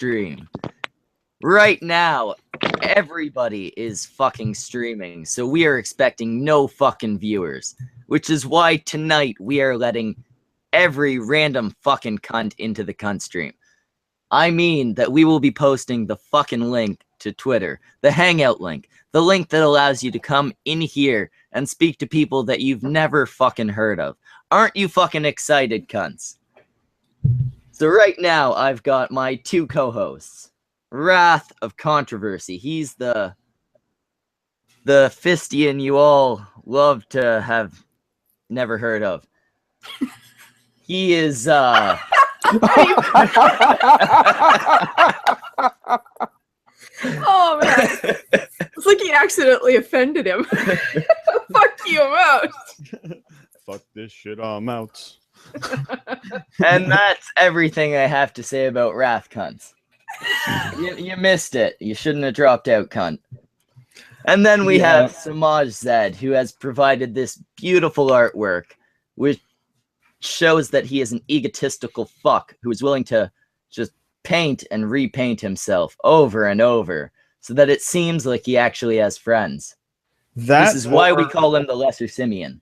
Cuntstream. Right now, everybody is fucking streaming, so we are expecting no fucking viewers. Which is why tonight we are letting every random fucking cunt into the Cuntstream. I mean that we will be posting the fucking link to Twitter, the Hangout link, the link that allows you to come in here and speak to people that you've never fucking heard of. Aren't you fucking excited, cunts? So right now, I've got my two co-hosts. Wrath of Controversy. He's the Fistian you all love to have never heard of. He is, Oh, man. It's like he accidentally offended him. Fuck you, I'm out. Fuck this shit, I'm out. And that's everything I have to say about Wrath, cunts. You missed it. You shouldn't have dropped out, cunt. And then we have Samaj Zed, who has provided this beautiful artwork, which shows that he is an egotistical fuck who is willing to just paint and repaint himself over and over so that it seems like he actually has friends. This is why we call him the Lesser Simeon.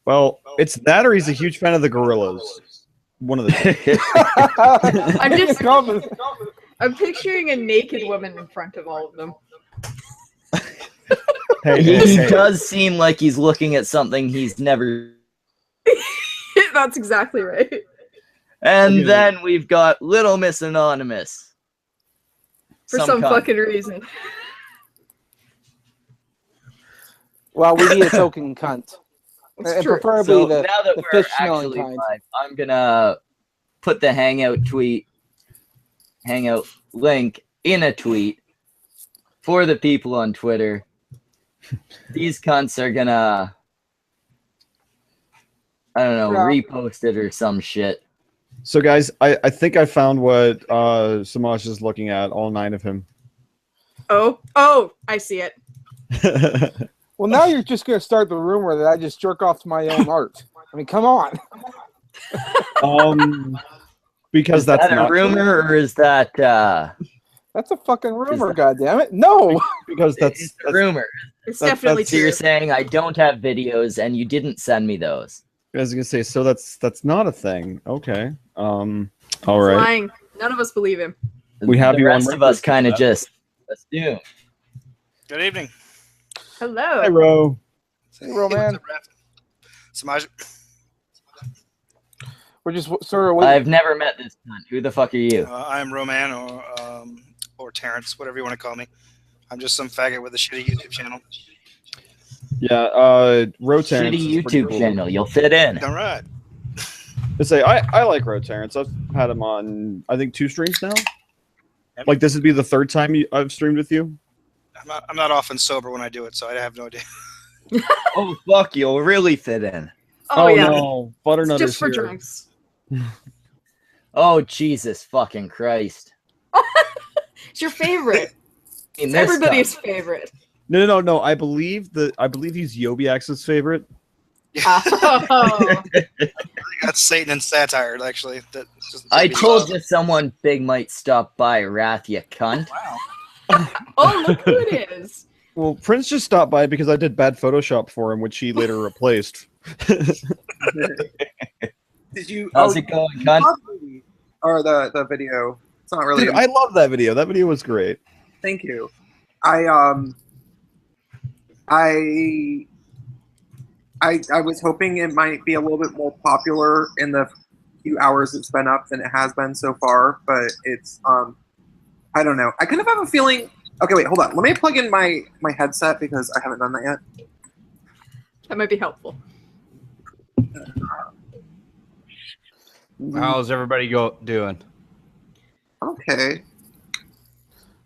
Well, it's that or he's a huge fan of the Gorillas. One of the two. I'm picturing a naked woman in front of all of them. He does seem like he's looking at something he's never... That's exactly right. And then we've got Little Miss Anonymous. For some fucking reason. Well, we need a token cunt. And preferably so the, now that the we're fish smelling actually kind. live, I'm gonna put the Hangout link in a tweet for the people on Twitter. These cunts are gonna, I don't know, repost it or some shit. So, guys, I think I found what Samaj is looking at, all 9 of him. Oh, I see it. Well, now you're just going to start the rumor that I just jerk off to my own art. I mean, come on. Because that's that not a rumor, or is that... That's a fucking rumor, goddammit. No! Because that's a rumor. It's definitely So true. you're saying I don't have videos and you didn't send me those. I was gonna say, so that's not a thing. Okay. All He's right. lying. None of us believe him. We have the you on rest of us kind of just assume. Good evening. Hello. Hey, Ro. Hey, Ro, man. Samaj. We're just sort of waiting. I've never met this cunt. Who the fuck are you? I'm Roman or Terrence, whatever you want to call me. I'm just some faggot with a shitty YouTube channel. Yeah, Ro Terrence. Shitty YouTube channel. You'll fit in. All right. I say I like Ro Terrence. I've had him on I think 2 streams now. Like this would be the 3rd time I've streamed with you. I'm not often sober when I do it, so I have no idea. Oh fuck, you'll really fit in. Oh yeah. No, Butternut Just is for here. drinks. Oh Jesus fucking Christ! It's your favorite. It's This everybody's cunt. favorite. No. I believe he's Yobiax's favorite. Oh. That's Satan and satire, actually. I told you someone big might stop by, Wrath, you cunt. Wow. Oh, look who it is. Well, Prince just stopped by because I did bad Photoshop for him, which he later replaced. Did you? How's it going, cunt? Or the video? It's not really. Dude, I love that video. That video was great. Thank you. I was hoping it might be a little bit more popular in the few hours it's been up than it has been so far, but it's I don't know. I kind of have a feeling. Okay, wait, hold on. Let me plug in my headset because I haven't done that yet. That might be helpful. How's everybody doing? Okay.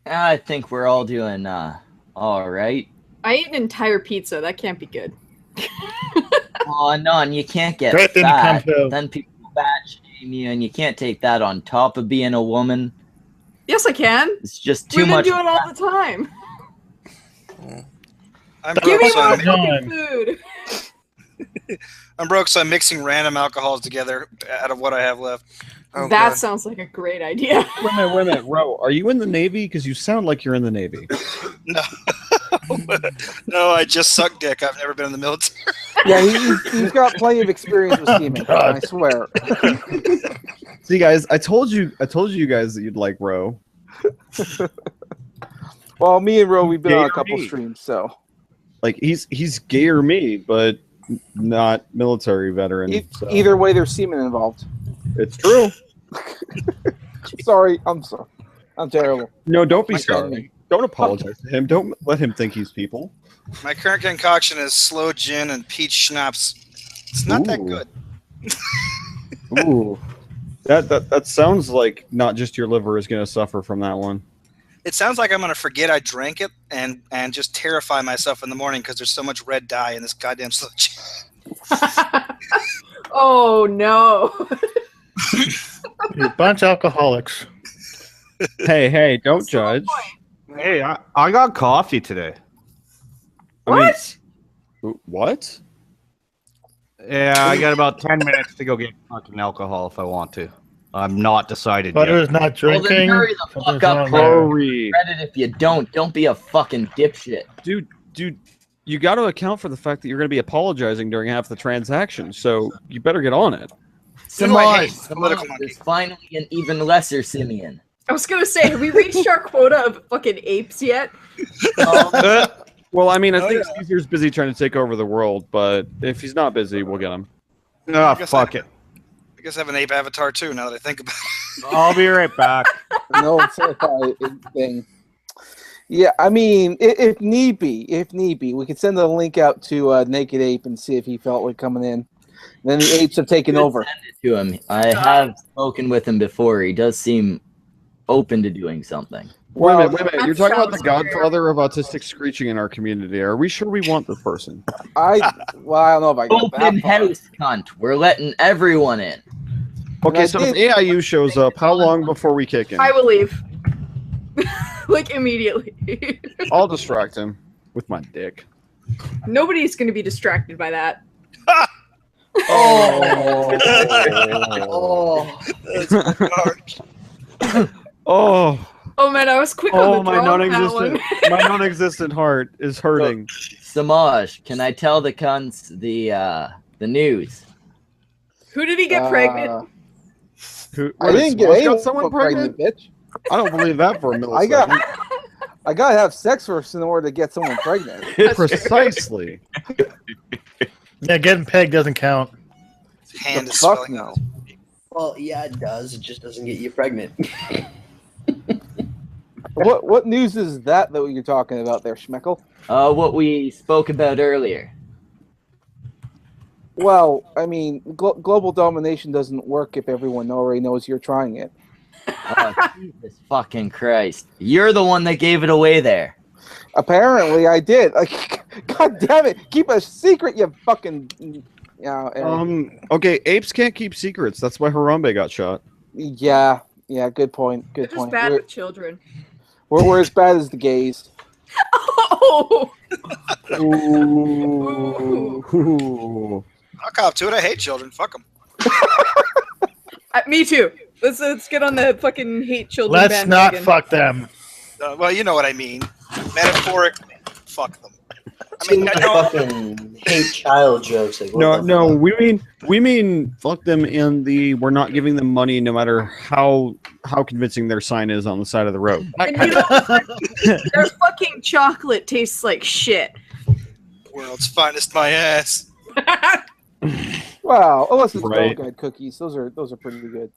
I think we're all doing all right. I ate an entire pizza. That can't be good. Oh no, and you can't get Great thing to fat. come to. Then people fat shame you, and you can't take that on top of being a woman. Yes, I can. It's just too Women much. do it all the time. I'm Give broke, me so more I'm, fucking food. I'm broke, so I'm mixing random alcohols together out of what I have left. Oh, that God. sounds like a great idea. Wait a minute, Ro. Are you in the Navy? Because you sound like you're in the Navy. No. No, I just suck dick. I've never been in the military. Yeah, he's got plenty of experience with semen. I swear. See, guys, I told you guys that you'd like Ro. Well, me and Ro, we've been on a Gator couple me. streams, so Like he's gayer me, but not military veteran. So. Either way, there's semen involved. It's true. Sorry, I'm sorry. I'm terrible. No, don't be My sorry. Don't apologize to him. Don't let him think he's people. My current concoction is slow gin and peach schnapps. It's not that Ooh. good. Ooh, that sounds like not just your liver is going to suffer from that one. It sounds like I'm going to forget I drank it and just terrify myself in the morning because there's so much red dye in this goddamn slow gin. Oh no. You're a bunch of alcoholics. Hey, don't judge. Hey, I got coffee today. What? What? Yeah, I got about 10 minutes to go get fucking alcohol if I want to. I'm not decided Butter yet. is not Well, then drinking. hurry the Butter's fuck up, not bro. there. Hurry, Reddit if you don't be a fucking dipshit. dude. You got to account for the fact that you're going to be apologizing during half the transaction, so you better get on it. Who do I hate? Samaj, Political Samaj monkey. is finally an even lesser simian. I was gonna say, have we reached our quota of fucking apes yet? Well, I mean, I think Caesar's busy trying to take over the world, but if he's not busy, we'll get him. Ah, guess fuck it. I guess I have an ape avatar too now that I think about it. I'll be right back. No certified thing. Yeah, I mean, if need be, we could send a link out to Naked Ape and see if he felt like coming in. Then the apes have taken over. To him, I have spoken with him before. He does seem open to doing something. Wait a minute. that You're talking about the sounds godfather of autistic screeching in our community. Are we sure we want this person? I don't know if I got Open that far. house, cunt. We're letting everyone in. Okay, I so did- if AIU shows up, how long before we kick him? I will leave. Like immediately. I'll distract him with my dick. Nobody's gonna be distracted by that. Oh, that's hard. Oh, Oh man, I was quick on the my draw on that one. non-existent heart is hurting. Samaj, can I tell the cunts the news? Who did he get pregnant? I didn't get anyone got someone pregnant, bitch. I don't believe that for a I got. millisecond. I gotta have sex first in order to get someone pregnant. Precisely. Yeah, getting pegged doesn't count. His hand The is fuck swelling. no. Well, yeah, it does. It just doesn't get you pregnant. What news is that you're talking about there, Schmeckel? What we spoke about earlier. Well, I mean, global domination doesn't work if everyone already knows you're trying it. Oh, Jesus fucking Christ. You're the one that gave it away there. Apparently, I did. Like, God damn it! Keep a secret, you fucking. Okay, apes can't keep secrets. That's why Harambe got shot. Yeah. Good point. Good It was point. bad with children. We're as bad as the gays. Oh! Ooh. I'll cop to it. I hate children. Fuck them. Me too. Let's get on the fucking hate children Let's not bandwagon. fuck them. Well, you know what I mean. Metaphorically, fuck them. I Too mean, many I know. fucking hate child jokes. Like, what the No, fuck? we mean fuck them in the we're not giving them money no matter how convincing their sign is on the side of the road. And you know, their fucking chocolate tastes like shit. World's finest, my ass. Wow, unless it's Right. Girl Guide cookies, those are pretty good.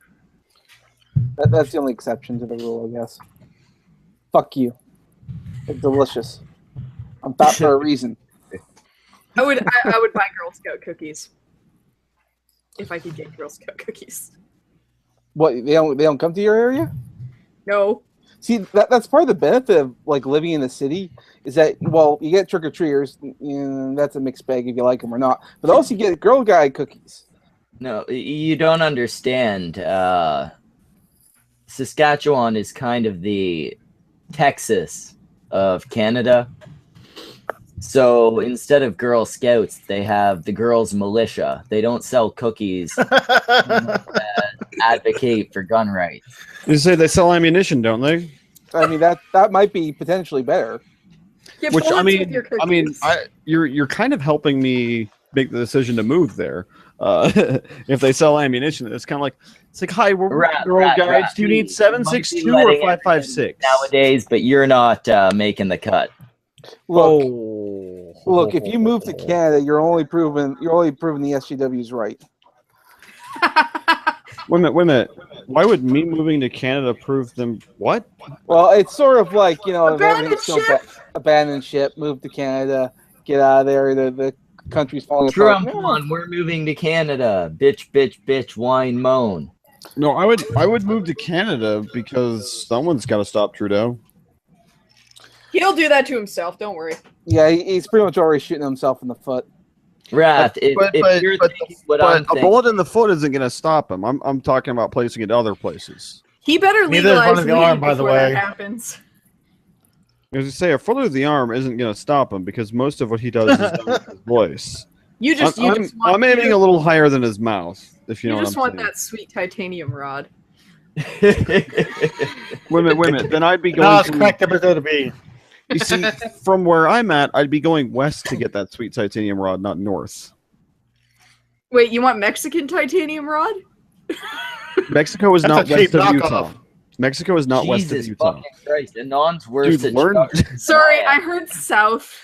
That's the only exception to the rule, I guess. Fuck you. They're delicious. I'm fat for a reason. I would buy Girl Scout cookies if I could get Girl Scout cookies. What, they don't come to your area? No. See, that's part of the benefit of like living in the city is that, well, you get trick or treaters. That's a mixed bag if you like them or not. But also you get Girl Guide cookies. No, you don't understand. Saskatchewan is kind of the Texas of Canada. So instead of Girl Scouts, they have the Girls Militia. They don't sell cookies as advocate for gun rights. You say they sell ammunition, don't they? I mean, that might be potentially better. Get Which I bullets with mean, your you're kind of helping me make the decision to move there. If they sell ammunition, it's kind of like hi, we're girl guides. Do you need 7.62 or 5.56 nowadays? But you're not making the cut. Look, if you move to Canada, you're only proving the SJW's right. Wait a minute. Why would me moving to Canada prove them what? Well, it's sort of like, abandoned ship, move to Canada, get out of there. The country's falling apart. Trump on, we're moving to Canada. Bitch, bitch, bitch, whine, moan. No, I would move to Canada because someone's got to stop Trudeau. He'll do that to himself. Don't worry. Yeah, he's pretty much already shooting himself in the foot. Wrath, if you're thinking what I'm a bullet in the foot isn't going to stop him. I'm talking about placing it other places. He better Neither is legalize one of the weed arm, by the before way. that happens. As you say, a foot of the arm isn't going to stop him because most of what he does is done with his voice. I'm aiming a little higher than his mouth, if you know what I'm saying. You just want that sweet titanium rod. Wait a minute. Then I'd be going. No, it's correct. It's going to be. You see, from where I'm at, I'd be going west to get that sweet titanium rod, not north. Wait, you want Mexican titanium rod? Mexico is not west of Utah. Mexico is not west of Utah. Jesus fucking Christ, Anon's worse Dude, at Sorry, I heard south.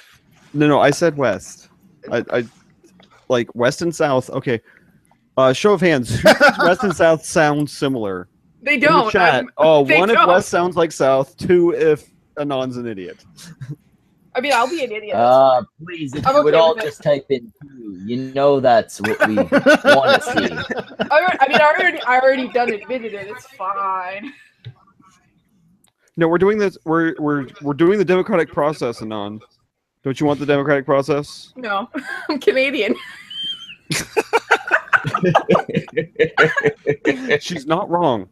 No, I said west. I like west and south. Okay. Show of hands. Who thinks west and south sound similar? They don't. In the chat. One if west sounds like south. Two if Anon's an idiot. I mean, I'll be an idiot. Please, if you would all just type in 2, you know that's what we want to see. I already done admitted it. It's fine. No, we're doing this. We're doing the democratic process, Anon. Don't you want the democratic process? No, I'm Canadian. She's not wrong.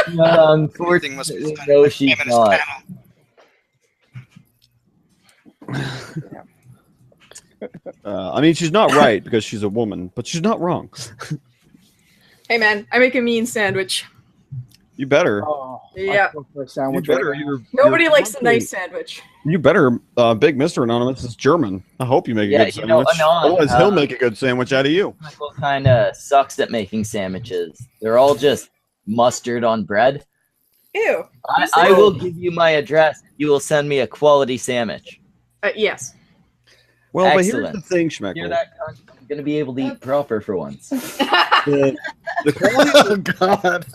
Unfortunately, no, she's not. I mean, she's not right because she's a woman, but she's not wrong. Hey, man, I make a mean sandwich. You better. Yeah. You better. Nobody likes a nice sandwich. You better. Big Mr. Anonymous is German. I hope you make a good sandwich. Otherwise, he'll make a good sandwich out of you. Michael kind of sucks at making sandwiches. They're all just mustard on bread. Ew. I will give you my address. You will send me a quality sandwich. Yes. Well, excellent. But here's the thing, Schmeckle. You're that cunt. I'm going to be able to eat proper for once. the quality oh, God.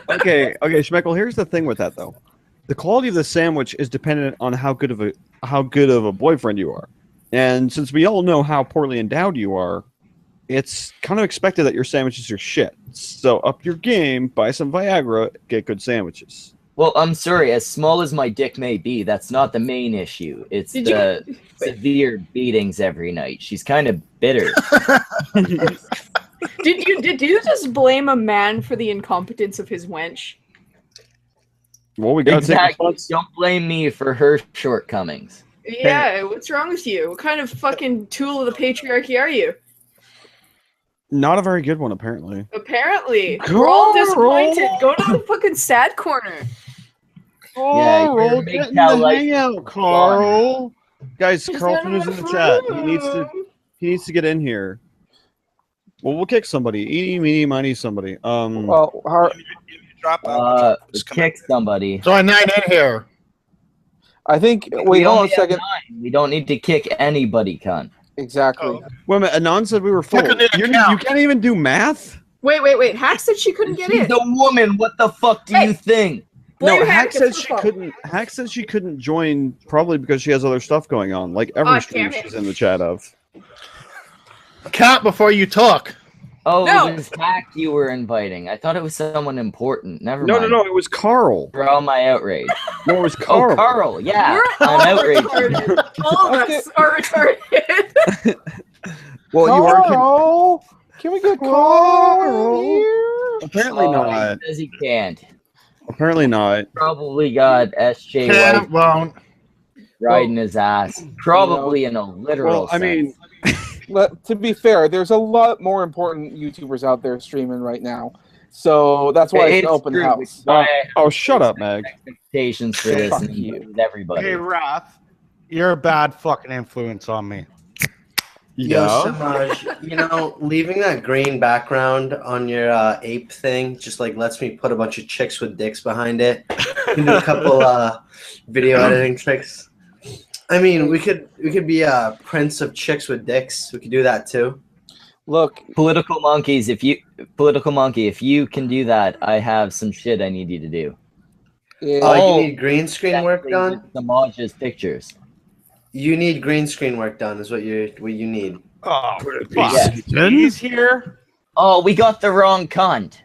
Okay, Schmeckle, here's the thing with that, though. The quality of the sandwich is dependent on how good of a boyfriend you are. And since we all know how poorly endowed you are, it's kind of expected that your sandwiches are shit. So up your game, buy some Viagra, get good sandwiches. Well, I'm sorry. As small as my dick may be, that's not the main issue. It's the severe beatings every night. She's kind of bitter. Did you just blame a man for the incompetence of his wench? Well, we got exactly. Don't blame me for her shortcomings. Yeah, what's wrong with you? What kind of fucking tool of the patriarchy are you? Not a very good one, apparently. Apparently. We're all disappointed. Go to the fucking sad corner. Carl, get in the hangout, Carl. Guys, Carlton is in the chat. He needs to get in here. Well, we'll kick somebody. Eeny, meeny, miny, somebody. Kick somebody. So I'm 9 in here. I think. Wait, hold on a second. 9. We don't need to kick anybody, cunt. Exactly. Wait a minute. Anon said we were full. You can't even do math? Wait. Hack said she couldn't get in. She's a woman. What the fuck do you think? No, Hack said she couldn't. Hack said she couldn't join, probably because she has other stuff going on, like every stream she's in the chat of. Count before you talk. Oh, no. It was Hack you were inviting. I thought it was someone important. Never mind. No, it was Carl. For all my outrage. No, it was Carl. Oh, Carl, yeah. I'm outraged. All of us are retarded. Well, Carl, you are. Can we get Carl here? Apparently not. He says he can't. Apparently not. Probably got SJ riding his ass. Probably in a literal sense. I mean, But to be fair, there's a lot more important YouTubers out there streaming right now, so that's why it's an open true, which house. is why I have Oh, shut up, Meg. expectations for this Fuck and you. with everybody. Hey, Raph, you're a bad fucking influence on me. Yo, Yeah. Samaj, you know, leaving that green background on your ape thing just like lets me put a bunch of chicks with dicks behind it. You can do a couple video editing tricks. I mean, we could be prince of chicks with dicks. We could do that too. Look, Political monkey, if you can do that, I have some shit I need you to do. yeah, Oh, Oh, you need green screen work Exactly done? with Samaj's pictures. You need green screen work done is what you need. Oh, Yeah. fuck. He's here. Oh, we got the wrong cunt.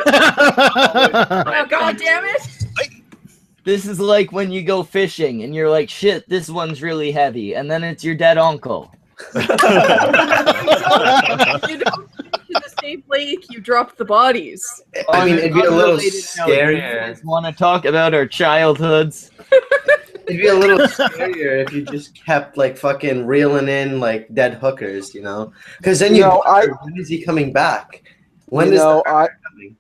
Oh, God damn it! This is like when you go fishing and you're like, shit, this one's really heavy, and then it's your dead uncle. You don't get to the same lake, you drop the bodies. I mean, it'd be a little Unrelated note, scarier. Want to talk about our childhoods? It'd be a little scarier if you just kept like fucking reeling in like dead hookers, you know? Because then when is he coming back? When is the coming?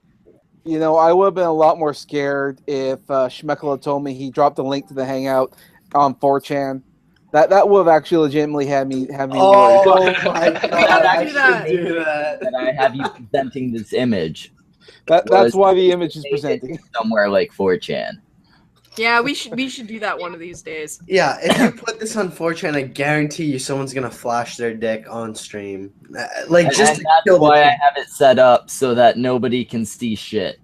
You know, I would have been a lot more scared if Schmeckel had told me he dropped a link to the Hangout on 4chan. That would have actually legitimately had me worried. Oh my god! gotta do I that. should do that. That I have you presenting this image That's why the image is presenting. somewhere like 4chan. Yeah, we should do that one of these days. Yeah, if you put this on 4chan, I guarantee you someone's gonna flash their dick on stream. Like just And to that's kill the why I kid. have it set up so that nobody can see shit.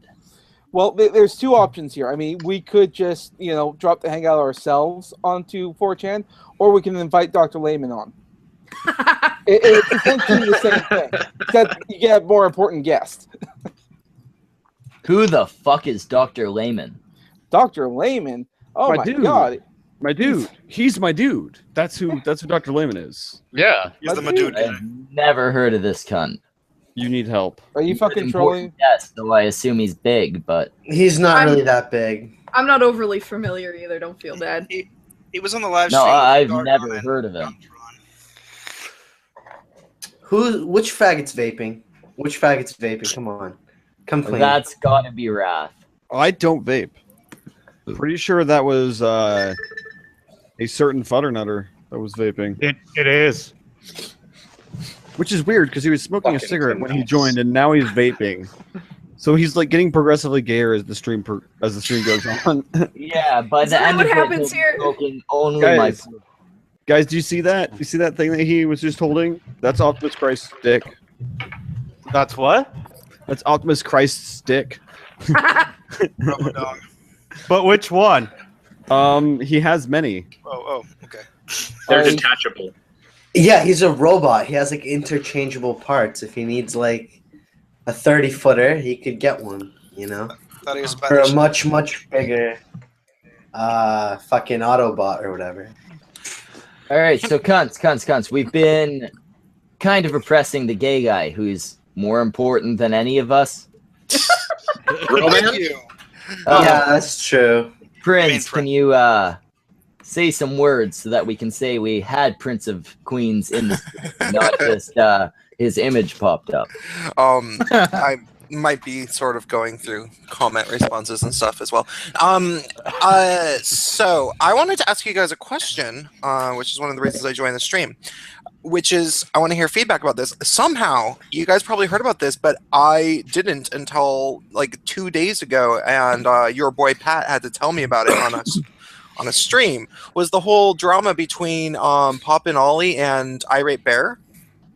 Well, there's two options here. I mean, we could just, drop the Hangout ourselves onto 4chan, or we can invite Dr. Lehman on. It's essentially the same thing, except you get a more important guest. Who the fuck is Dr. Lehman? Dr. Lehman? Oh my dude. god. My dude. He's my dude. That's who Dr. Lehman is. Yeah. He's the My dude guy. I've never heard of this cunt. You need help. Are you fucking trolling? Yes, though I assume he's big, but He's not really that big. I'm not overly familiar either, don't feel bad. He was on the live no, stream. I've Dark never on heard of him. Which faggot's vaping? Which faggot's vaping? Come on. Come clean. That's gotta be Wrath. I don't vape. Pretty sure that was a certain fuddernutter that was vaping. It is. Which is weird because he was smoking a cigarette when he joined, and now he's vaping. So he's like getting progressively gayer as the stream goes on. Yeah, by Is the that end what of it, happens he'll be here? smoking only Guys. my. Guys, do you see that? You see that thing that he was just holding? That's Optimus Christ's dick. That's what? That's Optimus Christ's dick. Rubber dog. But which one? He has many. Oh, okay. They're detachable. Yeah, he's a robot. He has like interchangeable parts. If he needs like a 30-footer, he could get one, you know? Thought he was For a about much bigger fucking Autobot or whatever. All right, so cunts. We've been kind of oppressing the gay guy, who's more important than any of us. Thank you. Yeah, that's true. Prince, can you say some words so that we can say we had Prince of Queens in the stream, not just his image popped up? I might be sort of going through comment responses and stuff as well. So I wanted to ask you guys a question, which is one of the reasons I joined the stream, which is I want to hear feedback about this. Somehow, you guys probably heard about this, but I didn't until like 2 days ago, and your boy Pat had to tell me about it on a stream. Was the whole drama between Pop and Ollie and Irate Bear?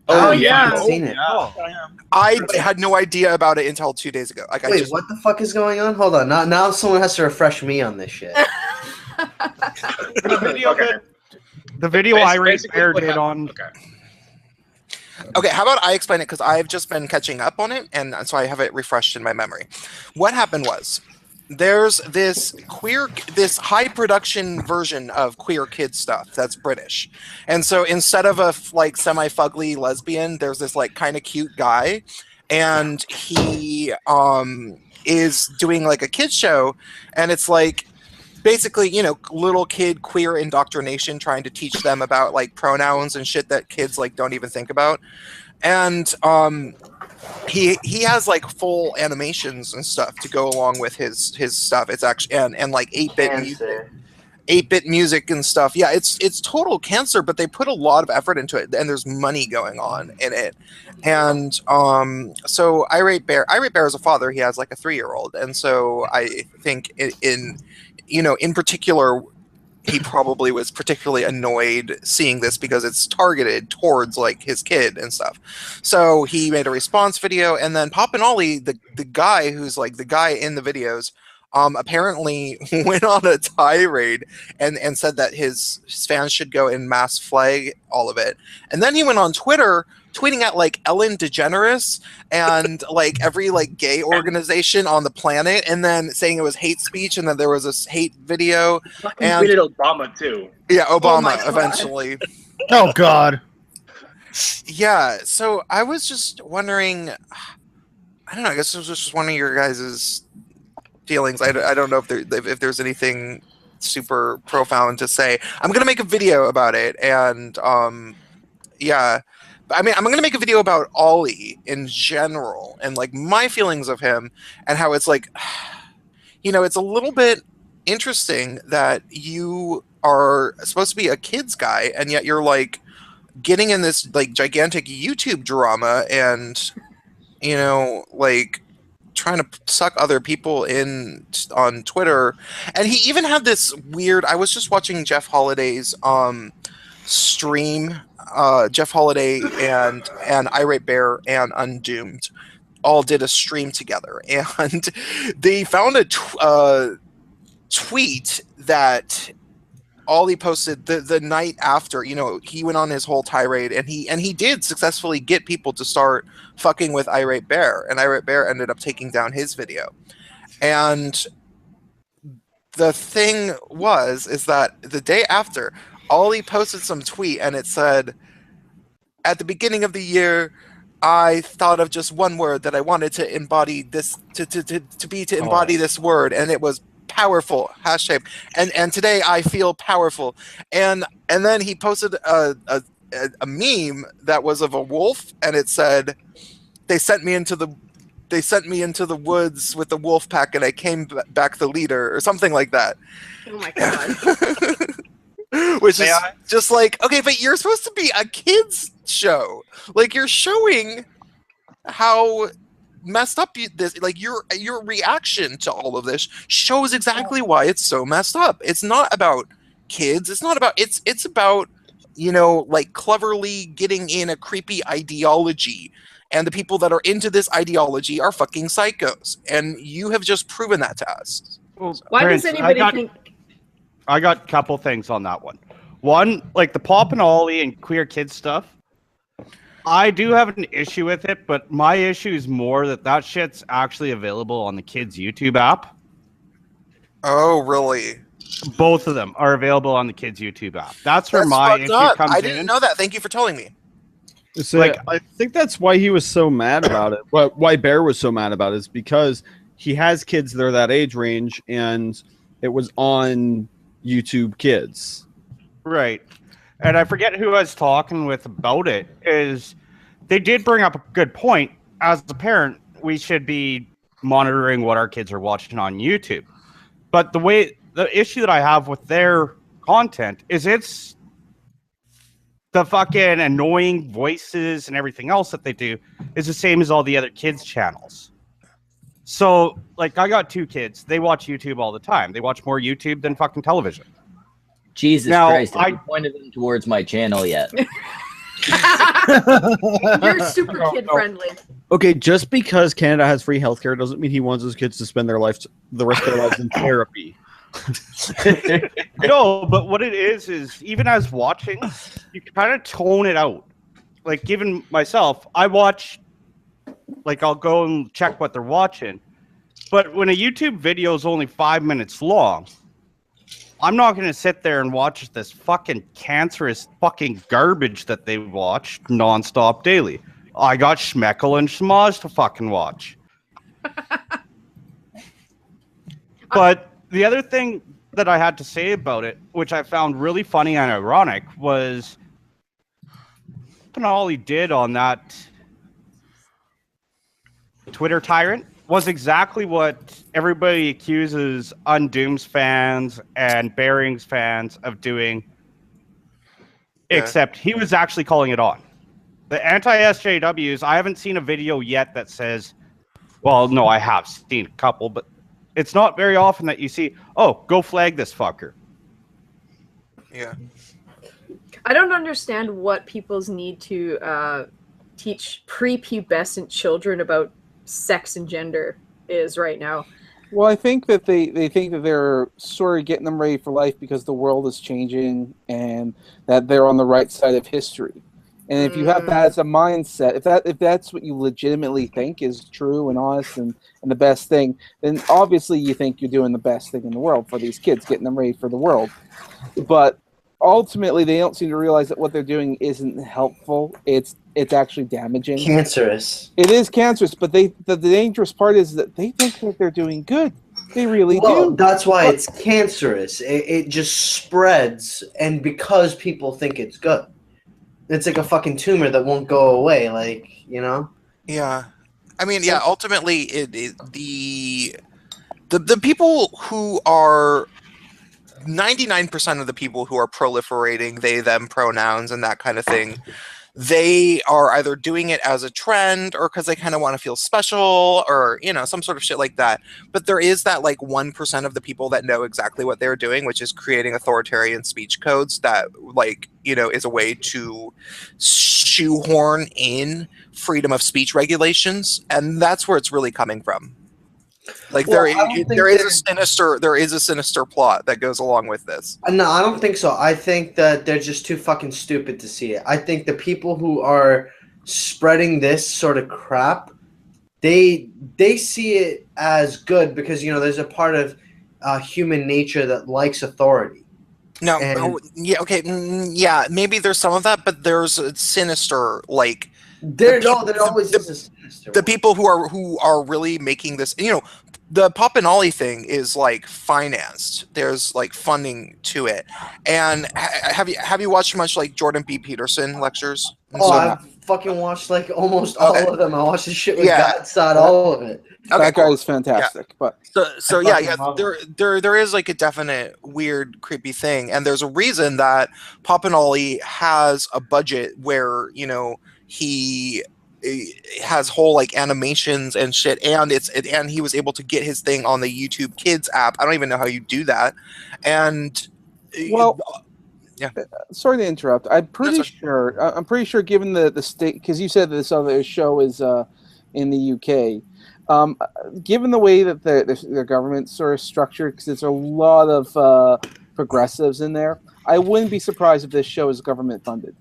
Oh, I yeah. haven't seen it. I had no idea about it until 2 days ago. Like, I Wait, just, what the fuck is going on? Hold on. Now someone has to refresh me on this shit. The video the video Irate Bear did on. Okay, how about I explain it because I've just been catching up on it, and so I have it refreshed in my memory. What happened was there's this high production version of queer kid stuff that's British, and so instead of a like semi-fugly lesbian, there's this like kind of cute guy, and he is doing like a kids show, and it's like basically, little kid queer indoctrination, trying to teach them about like pronouns and shit that kids like don't even think about. And he has like full animations and stuff to go along with his stuff. It's actually and like 8-bit music. Cancer. 8-bit music and stuff. Yeah, it's total cancer, but they put a lot of effort into it, and there's money going on in it. And so Irate Bear is a father. He has like a 3-year-old, and so I think in particular, he probably was particularly annoyed seeing this because it's targeted towards like his kid and stuff. So he made a response video, and then Pop and Ollie, the guy who's like the guy in the videos, apparently went on a tirade and said that his fans should go in mass flag all of it. And then he went on Twitter tweeting at like Ellen DeGeneres and like every like gay organization on the planet, and then saying it was hate speech, and then there was this hate video. Fucking And tweeted Obama too. yeah, Obama my God. eventually. Oh God. Yeah, so I was just wondering, I don't know, I guess it was just one of your guys' feelings. I don't know if there's anything super profound to say. I'm gonna make a video about it, and yeah, I mean, I'm gonna make a video about Ollie in general and like my feelings of him, and how it's like, it's a little bit interesting that you are supposed to be a kids guy, and yet you're like getting in this like gigantic YouTube drama, and like trying to suck other people in on Twitter. And he even had this weird, I was just watching Jeff Holiday's stream. Jeff Holiday and Irate Bear and Undoomed all did a stream together, and they found a tweet that Ollie posted the night after. He went on his whole tirade, and he did successfully get people to start fucking with Irate Bear, and Irate Bear ended up taking down his video. And the thing is that the day after, Ollie posted some tweet, and it said, "At the beginning of the year, I thought of just one word that I wanted to embody this to embody this word, and it was powerful. Hashtag. And today I feel powerful." And then he posted a meme that was of a wolf, and it said, "They sent me into the woods with the wolf pack, and I came back the leader," or something like that. Oh my God. Which is just like, okay, but you're supposed to be a kids show. Like, you're showing how messed up this, like your reaction to all of this shows exactly why it's so messed up. It's not about kids. It's not about, it's about, like cleverly getting in a creepy ideology. And the people that are into this ideology are fucking psychos. And you have just proven that to us. Well, Why Prince, does anybody think? I got a couple things on that one. One, like the Pop and Ollie and queer kids stuff, I do have an issue with it, but my issue is more that shit's actually available on the kids' YouTube app. Oh, really? Both of them are available on the kids' YouTube app. That's where That's my fucked issue up. comes in. I didn't know that. Thank you for telling me. So, I think that's why he was so mad about it. Why Bear was so mad about it is because he has kids that are that age range, and it was on YouTube Kids. Right. And I forget who I was talking with about it, is they did bring up a good point. As a parent, we should be monitoring what our kids are watching on YouTube. But the issue that I have with their content is it's the fucking annoying voices and everything else that they do is the same as all the other kids' channels. So, like, I got 2 kids. They watch YouTube all the time. They watch more YouTube than fucking television. Jesus Now, Christ, have you pointed them towards my channel yet? You're super kid friendly. Okay, just because Canada has free healthcare doesn't mean he wants his kids to spend the rest of their lives in therapy. No, but what it is even as watching, you kind of tone it out. Like, given myself, I watch, like, I'll go and check what they're watching. But when a YouTube video is only 5 minutes long, I'm not going to sit there and watch this fucking cancerous fucking garbage that they watch nonstop daily. I got Schmeckle and Schmoz to fucking watch. But the other thing that I had to say about it, which I found really funny and ironic, was all he did on that Twitter tyrant was exactly what everybody accuses Undooms fans and Bearings fans of doing, except he was actually calling it on. The anti-SJWs, I haven't seen a video yet that says, well, no, I have seen a couple, but it's not very often that you see, oh, go flag this fucker. Yeah. I don't understand what people's need to teach prepubescent children about sex and gender is right now. Well, I think that they think that they're sort of getting them ready for life because the world is changing and that they're on the right side of history. And if you have that as a mindset, if that's what you legitimately think is true and honest and the best thing, then obviously you think you're doing the best thing in the world for these kids, getting them ready for the world. But ultimately, they don't seem to realize that what they're doing isn't helpful. It's actually damaging. Cancerous. It is cancerous, but the dangerous part is that they think that they're doing good. They really do. That's why it's cancerous. It just spreads, and because people think it's good. It's like a fucking tumor that won't go away, like, you know? Yeah. I mean, yeah, ultimately, the people who are 99% of the people who are proliferating they, them pronouns and that kind of thing, they are either doing it as a trend or because they kind of want to feel special or, you know, some sort of shit like that. But there is that like 1% of the people that know exactly what they're doing, which is creating authoritarian speech codes that, like, you know, is a way to shoehorn in freedom of speech regulations. And that's where it's really coming from. Like, there is a sinister plot that goes along with this. No, I don't think so. I think that they're just too fucking stupid to see it. I think the people who are spreading this sort of crap, they see it as good because, you know, there's a part of human nature that likes authority. No, yeah, okay, yeah, maybe there's some of that, but there's a sinister, like, there always is a sinister. The people who are really making this, you know, the Pop and Ollie thing is like financed. There's like funding to it. And have you watched much like Jordan B. Peterson lectures? I fucking watched like almost all of them. I watched the shit with Godside, all of it. That guy is fantastic. Yeah. But so there is like a definite weird, creepy thing, and there's a reason that Pop and Ollie has a budget where, you know, he has whole like animations and shit, and and he was able to get his thing on the YouTube Kids app. I don't even know how you do that. And well, yeah. Sorry to interrupt. I'm pretty sure, given the state, because you said this other show is in the UK. Given the way that their government's sort of structured, because there's a lot of progressives in there, I wouldn't be surprised if this show is government funded.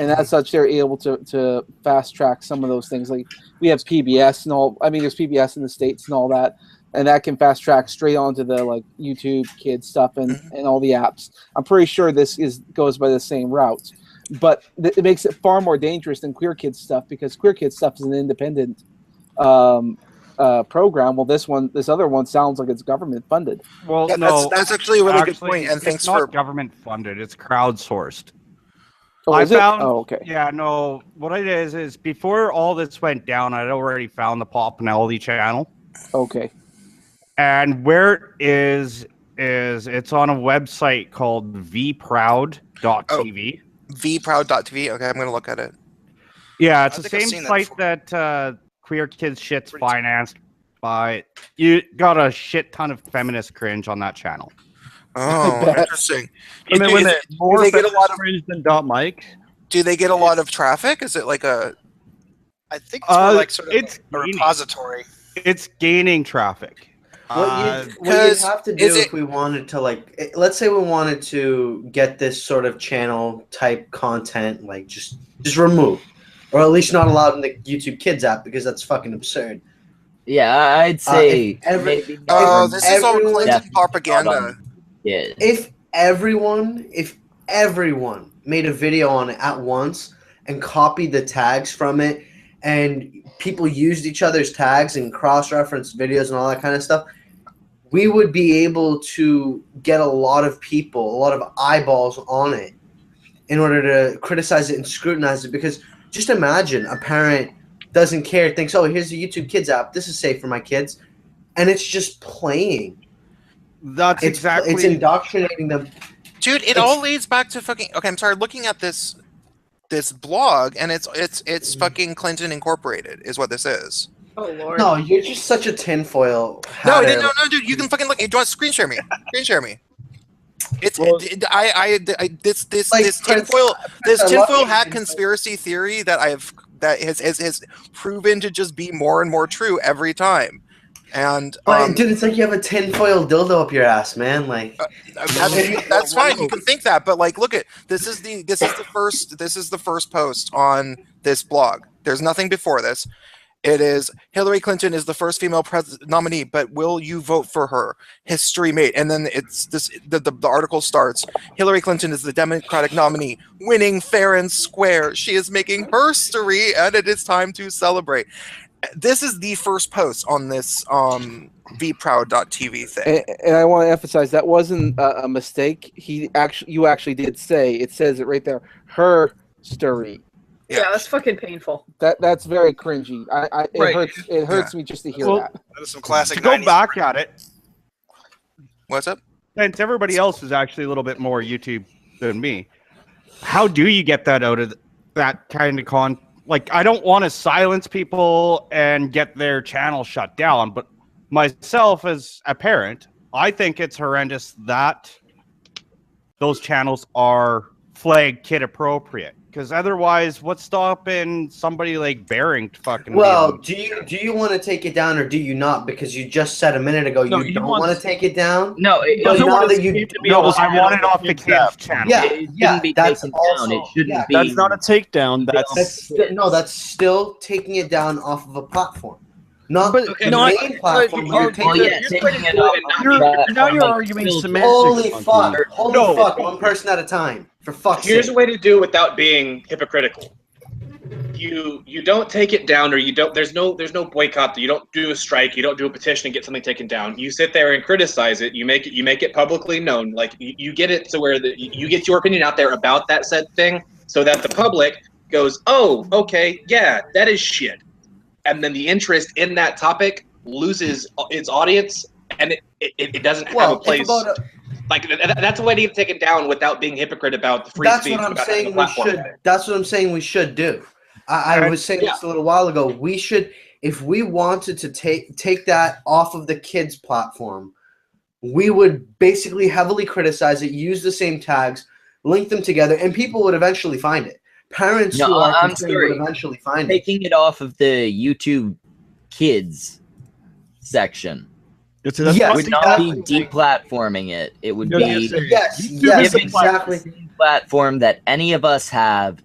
And as such, they're able to fast track some of those things. Like we have PBS and all. I mean, there's PBS in the States and all that, and that can fast track straight onto the like YouTube Kids stuff and all the apps. I'm pretty sure this goes by the same route, but it makes it far more dangerous than Queer Kids stuff because Queer Kids stuff is an independent program. Well, this other one sounds like it's government funded. Well, yeah, no, that's actually a really good point. And thanks it's not for government funded. It's crowdsourced. Oh, is it? Oh, okay. Yeah, no. What it is before all this went down, I'd already found the Pop and Ollie channel. Okay. And where it is it's on a website called vproud.tv. vproud.tv. Okay, I'm gonna look at it. Yeah, it's the same site that Queer Kids shit's financed by. You got a shit ton of feminist cringe on that channel. Oh, interesting. Do they get a lot of cringe than .mike? Do they get a lot of traffic? Is it like a? I think it's more like sort of it's a repository. It's gaining traffic. What you'd have to do if we wanted to, like, let's say we wanted to get this sort of channel type content, like just remove, or at least not allowed in the YouTube Kids app because that's fucking absurd. Yeah, I'd say this is all Clinton propaganda. Yeah. If everyone made a video on it at once and copied the tags from it, and people used each other's tags and cross-referenced videos and all that kind of stuff, we would be able to get a lot of people, a lot of eyeballs on it in order to criticize it and scrutinize it. Because just imagine a parent doesn't care, thinks, oh, here's the YouTube Kids app. This is safe for my kids. And it's just playing. It's indoctrinating them. Dude, it all leads back to fucking. Okay, I'm sorry. Looking at this blog, and it's fucking Clinton Incorporated is what this is. Oh Lord. No, you're just such a tinfoil. No, dude. You can fucking look. Do you want to screen share me? Screen share me. It's this tinfoil hat conspiracy theory that has proven to just be more and more true every time. And dude, it's like you have a tinfoil dildo up your ass, man. Like that's fine. You can think that, but like, look at this is the first post on this blog. There's nothing before this. It is Hillary Clinton is the first female nominee, but will you vote for her? History made. And then it's this. The article starts. Hillary Clinton is the Democratic nominee, winning fair and square. She is making history, and it is time to celebrate. This is the first post on this vproud.tv thing. And I want to emphasize that wasn't a mistake. You actually did say it says it right there. Her story. Yeah, that's fucking painful. That's very cringy. It hurts me just to hear that. That is some classic. To go back at it. What's up? Since everybody else is actually a little bit more YouTube than me, how do you get that out of that kind of Like, I don't want to silence people and get their channel shut down, but myself as a parent, I think it's horrendous that those channels are flagged kid appropriate. Because otherwise, what's stopping somebody like Bearing to fucking? Well, do you want to take it down or do you not? Because you just said a minute ago you don't want to take it down. No, I want it off the kids' channel. It shouldn't be taken down. It shouldn't be. That's not a takedown. That's still taking it down off of a platform. Not the main platform. Now you're arguing semantics. Holy fuck! One person at a time. For fuck's Here's sake. a way to do it without being hypocritical. You don't take it down, or you don't. There's no boycott. You don't do a strike. You don't do a petition and get something taken down. You sit there and criticize it. You make it publicly known. Like you get it to where you get your opinion out there about that said thing, so that the public goes, oh, okay, yeah, that is shit. And then the interest in that topic loses its audience, and it doesn't have a place. That's a way to get taken down without being hypocrite about the free speech. That's what I'm saying we should. That's what I'm saying we should do. I was saying this a little while ago. We should, if we wanted to take that off of the kids' platform, we would basically heavily criticize it, use the same tags, link them together, and people would eventually find it. Parents who are concerned would eventually find it. Taking it off of the YouTube Kids section. Would not be deplatforming it. It would be exactly the same platform that any of us have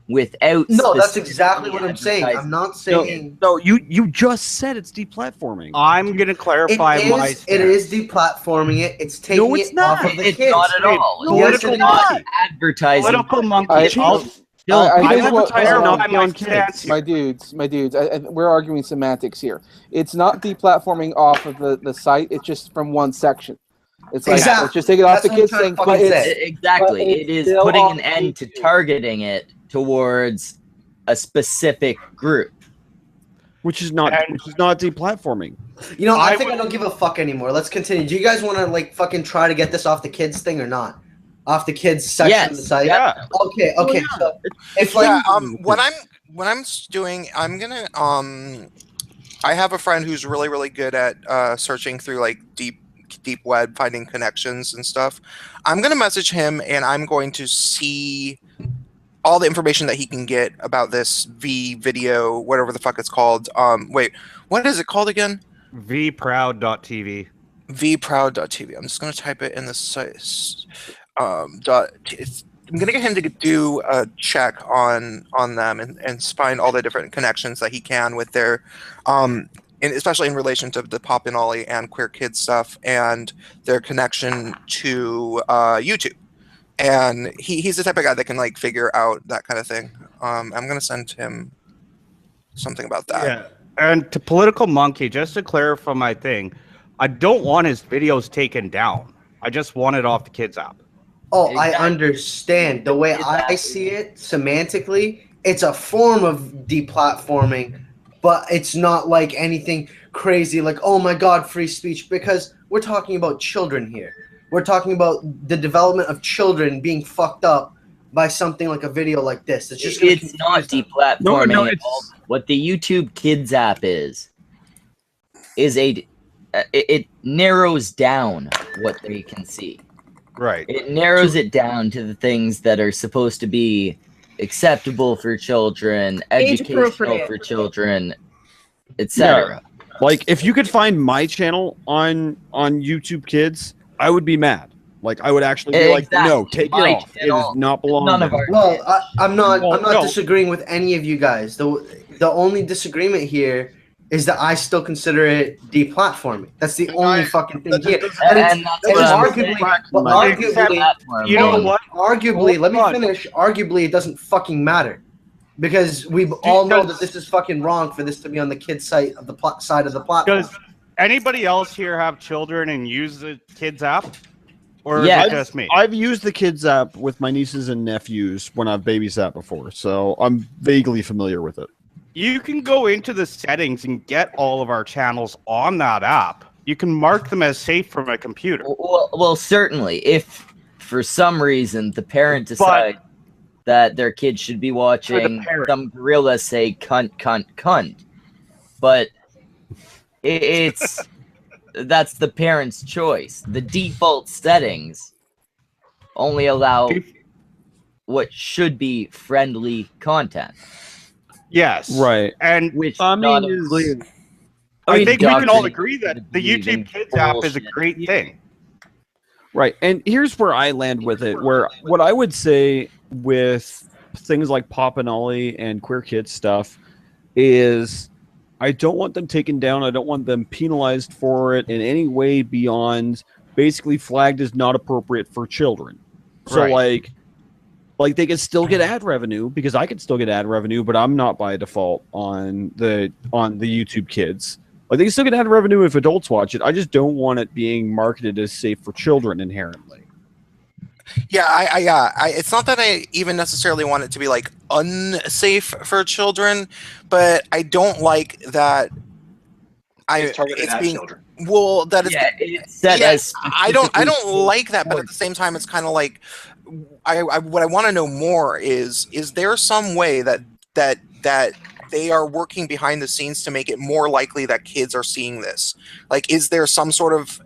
without. No, that's exactly what I'm saying. I'm not saying. No, you just said it's deplatforming. I'm gonna clarify my stance. It is deplatforming it. It's taking it off of the it's kids. not at all. Yes, it is. Advertising. Political monkey. My dudes, we're arguing semantics here. It's not deplatforming off of the site. It's just from one section. It's like let's just take it off the kids thing. Exactly. It is putting an end to targeting it towards a specific group, which is not deplatforming. You know, I think I don't give a fuck anymore. Let's continue. Do you guys want to like fucking try to get this off the kids thing or not? Off the kids section of the site. Yeah. Okay. Oh, yeah. So if like what I'm doing, I'm gonna I have a friend who's really good at searching through like deep web, finding connections and stuff. I'm gonna message him and I'm going to see all the information that he can get about this video, whatever the fuck it's called. Wait, what is it called again? vproud.tv. vproud.tv. I'm just gonna type it in the site. I'm gonna get him to do a check on them and find all the different connections that he can with their and especially in relation to the Pop and Ollie and Queer Kids stuff and their connection to YouTube. And he's the type of guy that can like figure out that kind of thing. I'm gonna send him something about that. Yeah. And to Political Monkey, just to clarify my thing, I don't want his videos taken down. I just want it off the kids app. Oh, Exactly. I understand. The way I see it semantically, it's a form of deplatforming, but it's not like anything crazy like, oh my God, free speech, because we're talking about children here. We're talking about the development of children being fucked up by something like a video like this. It's just gonna It's not confuse them. deplatforming No, at all. What the YouTube Kids app is it narrows down what they can see. Right. It narrows it down to the things that are supposed to be acceptable for children, educational appropriate. for children, etc. Like, if you could find my channel on YouTube Kids, I would be mad. Like, I would actually be like, Exactly. no, take My it off. It channel, does not belong none there. of our Well, I'm not Well, no. disagreeing with any of you guys. The only disagreement here is that I still consider it deplatforming. That's the only fucking thing here. And that's It's what I'm arguably, saying. but arguably, You know what? arguably, let me Hold on. finish. Arguably, it doesn't fucking matter because we all know that this is fucking wrong for this to be on the kids' site of the side of the platform. Does anybody else here have children and use the kids app? Or Yeah. is it just me? I've used the Kids app with my nieces and nephews when I've babysat before, so I'm vaguely familiar with it. You can go into the settings and get all of our channels on that app. You can mark them as safe from a computer. Well, certainly, if for some reason the parent decides that their kid should be watching some gorilla say cunt, cunt, cunt, but it's that's the parent's choice. The default settings only allow what should be friendly content. Yes. Right. And which I not mean, include. I think we can all indoctrinating agree that the believing YouTube Kids app is a bullshit. great thing. Right. And here's where I land with it, where what I would say with things like Pop and Ollie and Queer Kids stuff is I don't want them taken down. I don't want them penalized for it in any way beyond basically flagged as not appropriate for children. So Right. like they can still get ad revenue because I can still get ad revenue, but I'm not by default on the YouTube Kids. Like they can still get ad revenue if adults watch it. I just don't want it being marketed as safe for children inherently. Yeah, I it's not that I even necessarily want it to be like unsafe for children, but I don't like that It's targeted it's at being children. well that it's, it's set as I don't specifically like that, but at the same time it's kind of like what I want to know more is there some way that they are working behind the scenes to make it more likely that kids are seeing this? Like, is there some sort of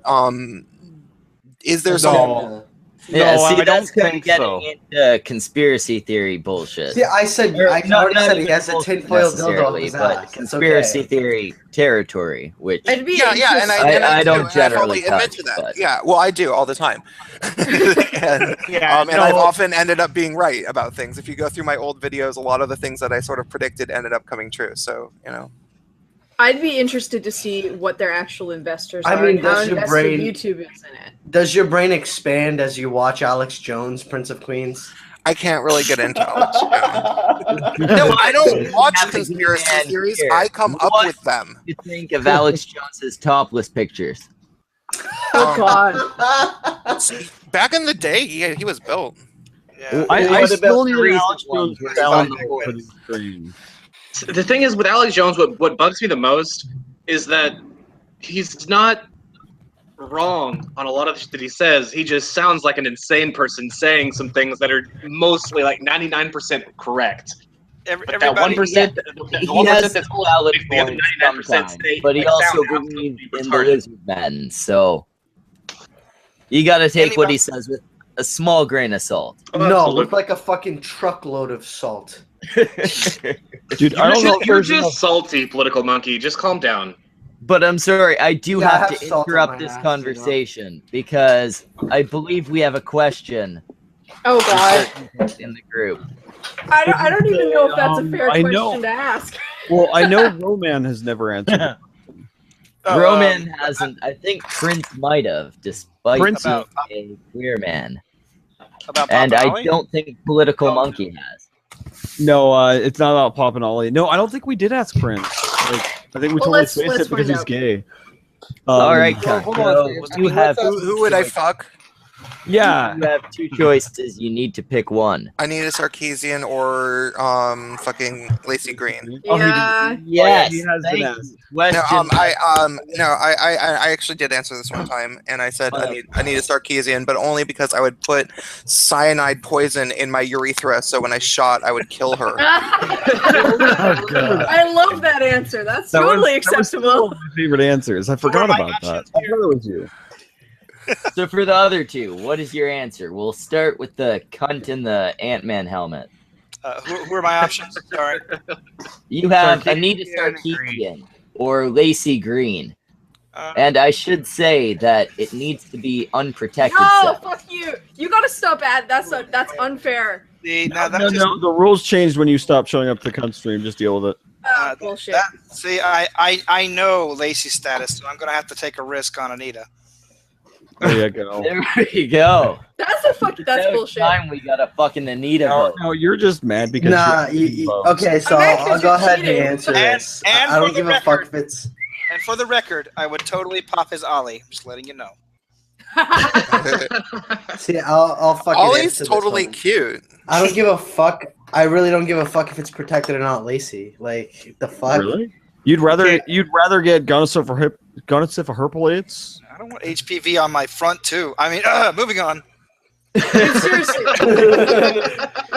is there some Yeah, No, see, I that's don't kind of think getting so. into consaspiracy theory bullshit. See, I said Or I not already said he even has a bullshit tinfoil dildo up necessarily, his but ass. It's conspiracy okay. theory territory, which It'd be yeah, and I do, don't and I generally probably admit touch, to that. but- Yeah, well, I do all the time, and, Yeah, and I've no. often ended up being right about things. If you go through my old videos, a lot of the things that I sort of predicted ended up coming true. So you know, I'd be interested to see what their actual investors I are mean, and how does your invested brain- YouTube is in it. Does your brain expand as you watch Alex Jones, Prince of Queens? I can't really get into Alex Jones. No, I don't watch conspiracy theories. I come up with them. You think of Alex Jones's topless pictures? Oh God! Back in the day, he was built. Yeah. I still need an recent Alex ones Jones were sound on the for the stream. The thing is with Alex Jones, what bugs me the most is that he's not wrong on a lot of shit that he says. He just sounds like an insane person saying some things that are mostly like 99% correct. But that 1%, He has that's valid the other points 99% sometimes, stay, but he like, also sound believes absolutely in the retarded. lizard men, so you got to take what he says with a small grain of salt. Oh, No, absolutely. with like a fucking truckload of salt. Dude, I don't know if You're there's just enough- salty, political monkey. Just calm down. But I'm sorry, I do Yeah, I have have to salt on interrupt my this ass, conversation because I believe we have a question Oh God! in the group. I don't even know if that's a fair I question know. to ask. Well, I know Roman has never answered it. Roman hasn't. I think Prince might have, despite Prince- being a queer man. About And I Ollie? don't think Political Monkey has. No, it's not about Pop and Ollie. No, I don't think we did ask Prince. Like, I think we Well, totally let's spaced it because find he's out. gay. All right, cunt. hold on, So James. you have Who would I fuck? Yeah. you have two choices. You need to pick one. I need a Sarkeesian or fucking Lacey Green. Yeah. Yes, he has been thank asked. you. No, Question. I actually did answer this one time, and I said I need a Sarkeesian, but only because I would put cyanide poison in my urethra, so when I shot, I would kill her. I love that answer. That's totally acceptable. One of my favorite answers. I forgot about that. I thought it was you. So for the other two, what is your answer? We'll start with the cunt in the Ant-Man helmet. Who are my options? Sorry. You have Sarkeesian Anita and Sarkeesian or Lacey Green. Uh, And I should say that it needs to be unprotected No, sex. fuck you. You gotta stop at that's unfair. now that No, just, no, the rules changed when you stopped showing up to Cuntstream. Just deal with it. Bullshit. I know Lacey's status, so I'm gonna have to take a risk on Anita. There you go. There we go. That's About bullshit. time we got a fucking Anita No, vote. no, you're just mad because. Nah, okay, so I'll go ahead and cheating. answer this. And I for don't the give a fuck if it's. And for the record, I would totally pop his Ollie. Just letting you know. See, I'll fucking Ollie's answer this totally one. cute. I don't give a fuck. I really don't give a fuck if it's protected or not, Lacey. Like the fuck. Really? You'd rather get gonosyphilis? I don't want HPV on my front too. I mean, moving on. Seriously.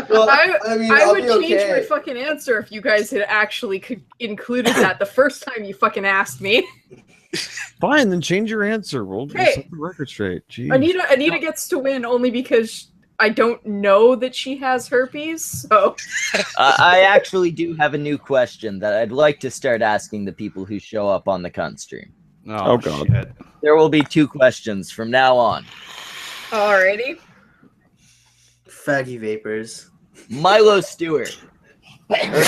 Well, I I'll would be change okay. my fucking answer if you guys had actually included that the first time you fucking asked me. Fine, then change your answer. We'll Hey. set the record straight. Jeez. Anita gets to win only because I don't know that she has herpes. So I actually do have a new question that I'd like to start asking the people who show up on the cunt stream. Oh, God. shit. There will be 2 questions from now on. alrighty. Faggy vapors. Milo Stewart. Or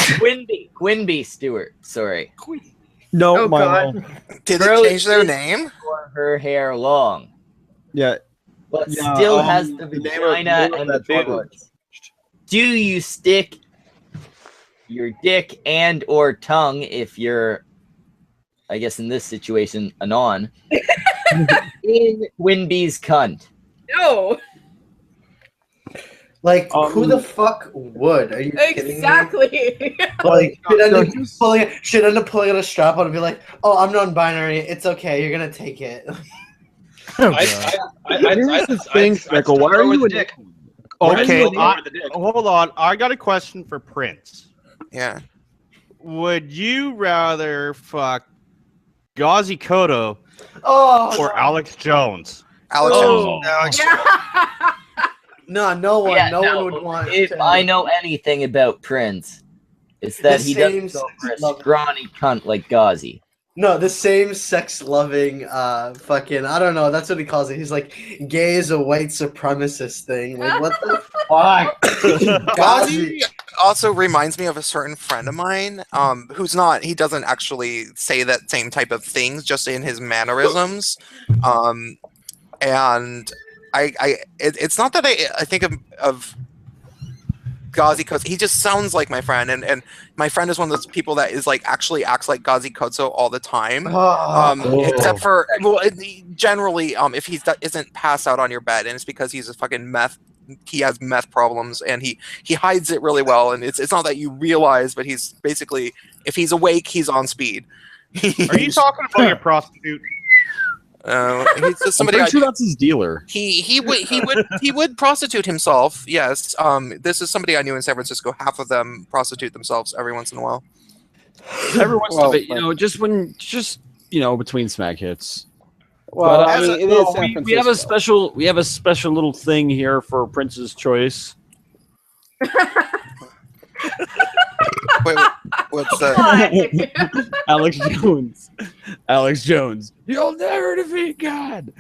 Quinby Stewart, sorry. No, Oh, Milo. God. Did Girl they change their is- name? Or her hair long. Yeah. But Yeah, still has the the name of- vagina the name of and the that toilet. boobs. Do you stick your dick and or tongue if you're, I guess in this situation, anon, in Quinby's cunt? No. Like, who the fuck would? Are you kidding me? Exactly. Like, should end up pulling out a strap on and be like, "Oh, I'm non-binary. It's okay. You're gonna take it." Here's the thing, Speckle. Why are you dick? Okay, Over the dick. hold on. I got a question for Prince. Yeah. Would you rather fuck Gazi Koto Oh, or Alex Jones? Alex Oh. Jones. no, no one, Yeah, no no, one would want. If to- I know anything about Prince, it's that The he same doesn't go for a sex love- scrawny cunt like Ghazi. No, the same sex-loving, fucking. I don't know. That's what he calls it. He's like, gay is a white supremacist thing. Like, what the fuck? Ghazi also reminds me of a certain friend of mine, who's not. He doesn't actually say that same type of things, just in his mannerisms. And it's not that I think of Ghazi Kozo. He just sounds like my friend, and my friend is one of those people that is like actually acts like Ghazi Kozo all the time. Except for generally, if he isn't passed out on your bed, and it's because he's a fucking meth. He has meth problems, and he hides it really well. And it's not that you realize, but he's basically, if he's awake, he's on speed. Are you talking about your prostitute? He's just somebody. I'm pretty sure that's his dealer. He would prostitute himself. Yes. This is somebody I knew in San Francisco. Half of them prostitute themselves every once in a while. Every once in a bit, just between smack hits. Well, But, I mean, it is San we have a Francisco. special little thing here for Prince's Choice. Wait, what's that? Alex Jones. Alex Jones. You'll never defeat God.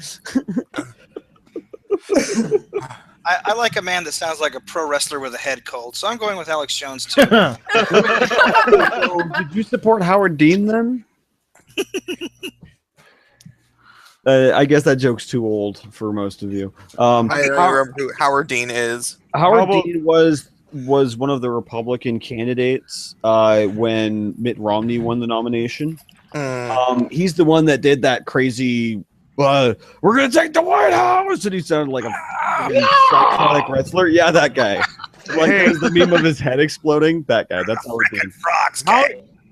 I like a man that sounds like a pro wrestler with a head cold, so I'm going with Alex Jones too. So, did you support Howard Dean then? I guess that joke's too old for most of you. I don't remember who Howard Dean is. Howard Dean was one of the Republican candidates when Mitt Romney won the nomination. He's the one that did that crazy. We're gonna take the White House, and he sounded like a psychotic wrestler. Yeah, that guy. Like there's the meme of his head exploding. That guy. That's Howard Dean. Frogs.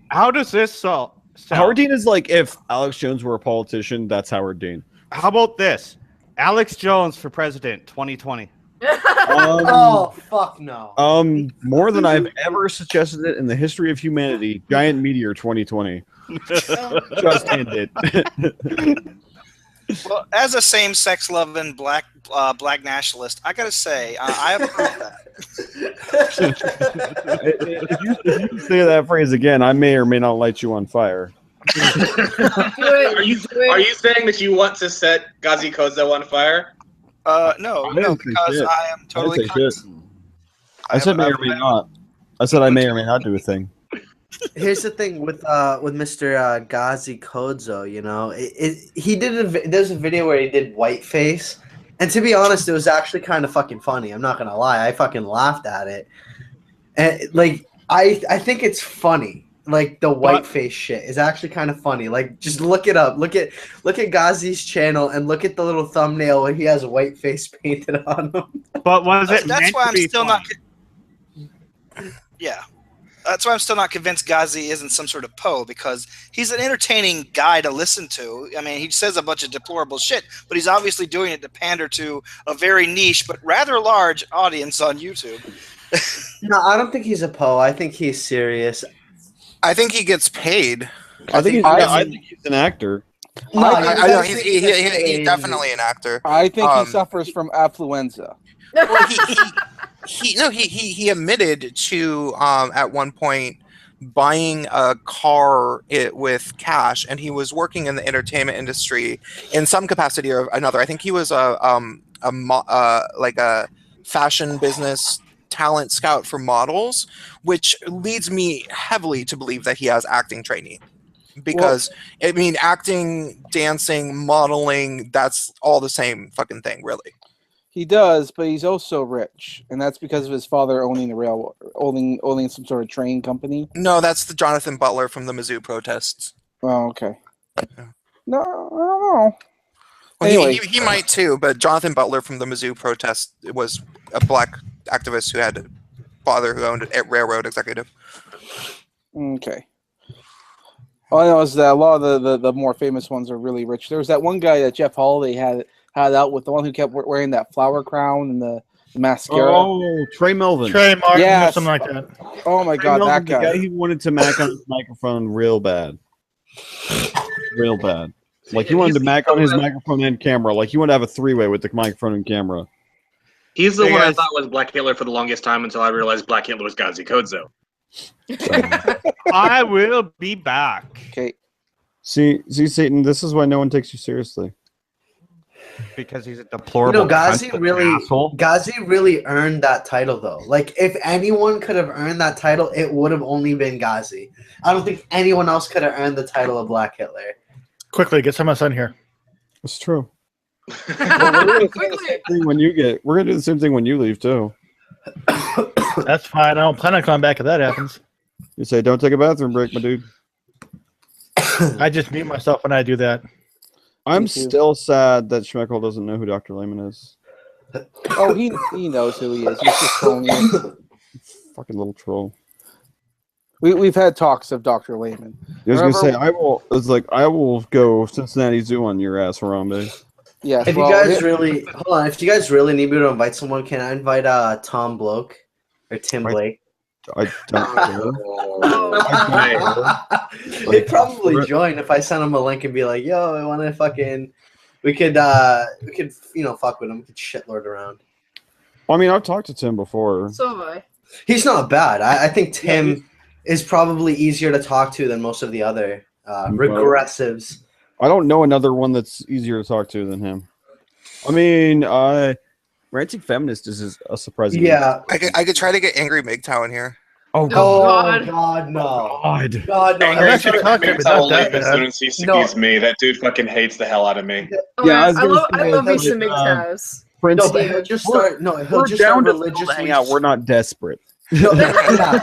How does this sound? Howard Dean is like if Alex Jones were a politician. That's Howard Dean. How about this? Alex Jones for president 2020. Oh fuck no. More than I've ever suggested it in the history of humanity. Giant meteor 2020. Just ended. Well, as a same-sex loving black nationalist, I gotta say I approve that. if you say that phrase again, I may or may not light you on fire. Are you saying that you want to set Gazi Kozo on fire? No, because I am totally. I said may or may not. I said I may or may not do a thing. Here's the thing with Mr. Gazi Kodzo, you know, there's a video where he did whiteface, and to be honest, it was actually kind of fucking funny. I'm not gonna lie, I fucking laughed at it, and like I think it's funny. Like the whiteface shit is actually kind of funny. Like just look it up. Look at Gazi's channel and look at the little thumbnail where he has a whiteface painted on him. But was it? That's why I'm still not. Yeah. That's why I'm still not convinced Gazi isn't some sort of Poe, because he's an entertaining guy to listen to. I mean, he says a bunch of deplorable shit, but he's obviously doing it to pander to a very niche but rather large audience on YouTube. No, I don't think he's a Poe. I think he's serious. I think he gets paid. I think he's an actor. No, I know he's definitely an actor. I think he suffers from affluenza. Well, he admitted to at one point buying a car with cash, and he was working in the entertainment industry in some capacity or another. I think he was like a fashion business talent scout for models, which leads me heavily to believe that he has acting training. Because I mean, acting, dancing, modeling, that's all the same fucking thing, really. He does, but he's also rich, and that's because of his father owning the railroad, owning some sort of train company. No, that's the Jonathan Butler from the Mizzou protests. Oh, okay. No, I don't know. Well, anyway, he might too, but Jonathan Butler from the Mizzou protests was a black activist who had a father who owned a railroad executive. Okay. All I know is that a lot of the more famous ones are really rich. There was that one guy that Jeff Holiday had out with, the one who kept wearing that flower crown and the mascara. Oh, Trey Melvin. Trey Martin, yes. or something like that. Oh my Trey God, Melvin, that guy. The guy he wanted to mac on his microphone real bad. Real bad. Like he wanted to mac on his microphone and camera. Like he wanted to have a three-way with the microphone and camera. He's the one I thought was Black Hitler for the longest time until I realized Black Hitler was Gazi Kodzo. I will be back. Okay. See, Satan, this is why no one takes you seriously. Because he's a deplorable. You know, Gazi really earned that title, though. Like, if anyone could have earned that title, it would have only been Gazi. I don't think anyone else could have earned the title of Black Hitler. Quickly, get some of us in here. It's true. We're gonna do the same thing when you leave too. That's fine. I don't plan on coming back if that happens. You say, "Don't take a bathroom break, my dude." I just mute myself when I do that. I'm still sad that Schmeckel doesn't know who Dr. Lehman is. Oh, he knows who he is. He's just trolling you. Fucking little troll. We've had talks of Dr. Lehman. I was gonna say I will go Cincinnati Zoo on your ass, Harambe. Yes. If you guys really if you guys really need me to invite someone, can I invite Tom Bloke or Tim Blake? I don't know. He'd probably join if I sent him a link and be like, "Yo, I want to fucking." We could fuck with him. We could shitlord around. Well, I mean, I've talked to Tim before. So have I. He's not bad. I think Tim is probably easier to talk to than most of the other regressives. I don't know another one that's easier to talk to than him. I mean, ranting feminist is a surprising. Yeah, I could try to get Angry MGTOW in here. Oh God! God. God, no! God, no! Angry actually talked to him about that, as soon as he sees me, that dude fucking hates the hell out of me. Oh, yeah, I love me some MGTOWs. Prince, No, but he'll just start. No, he'll we're just down start to religiously. hang out. We're not desperate. No, yeah,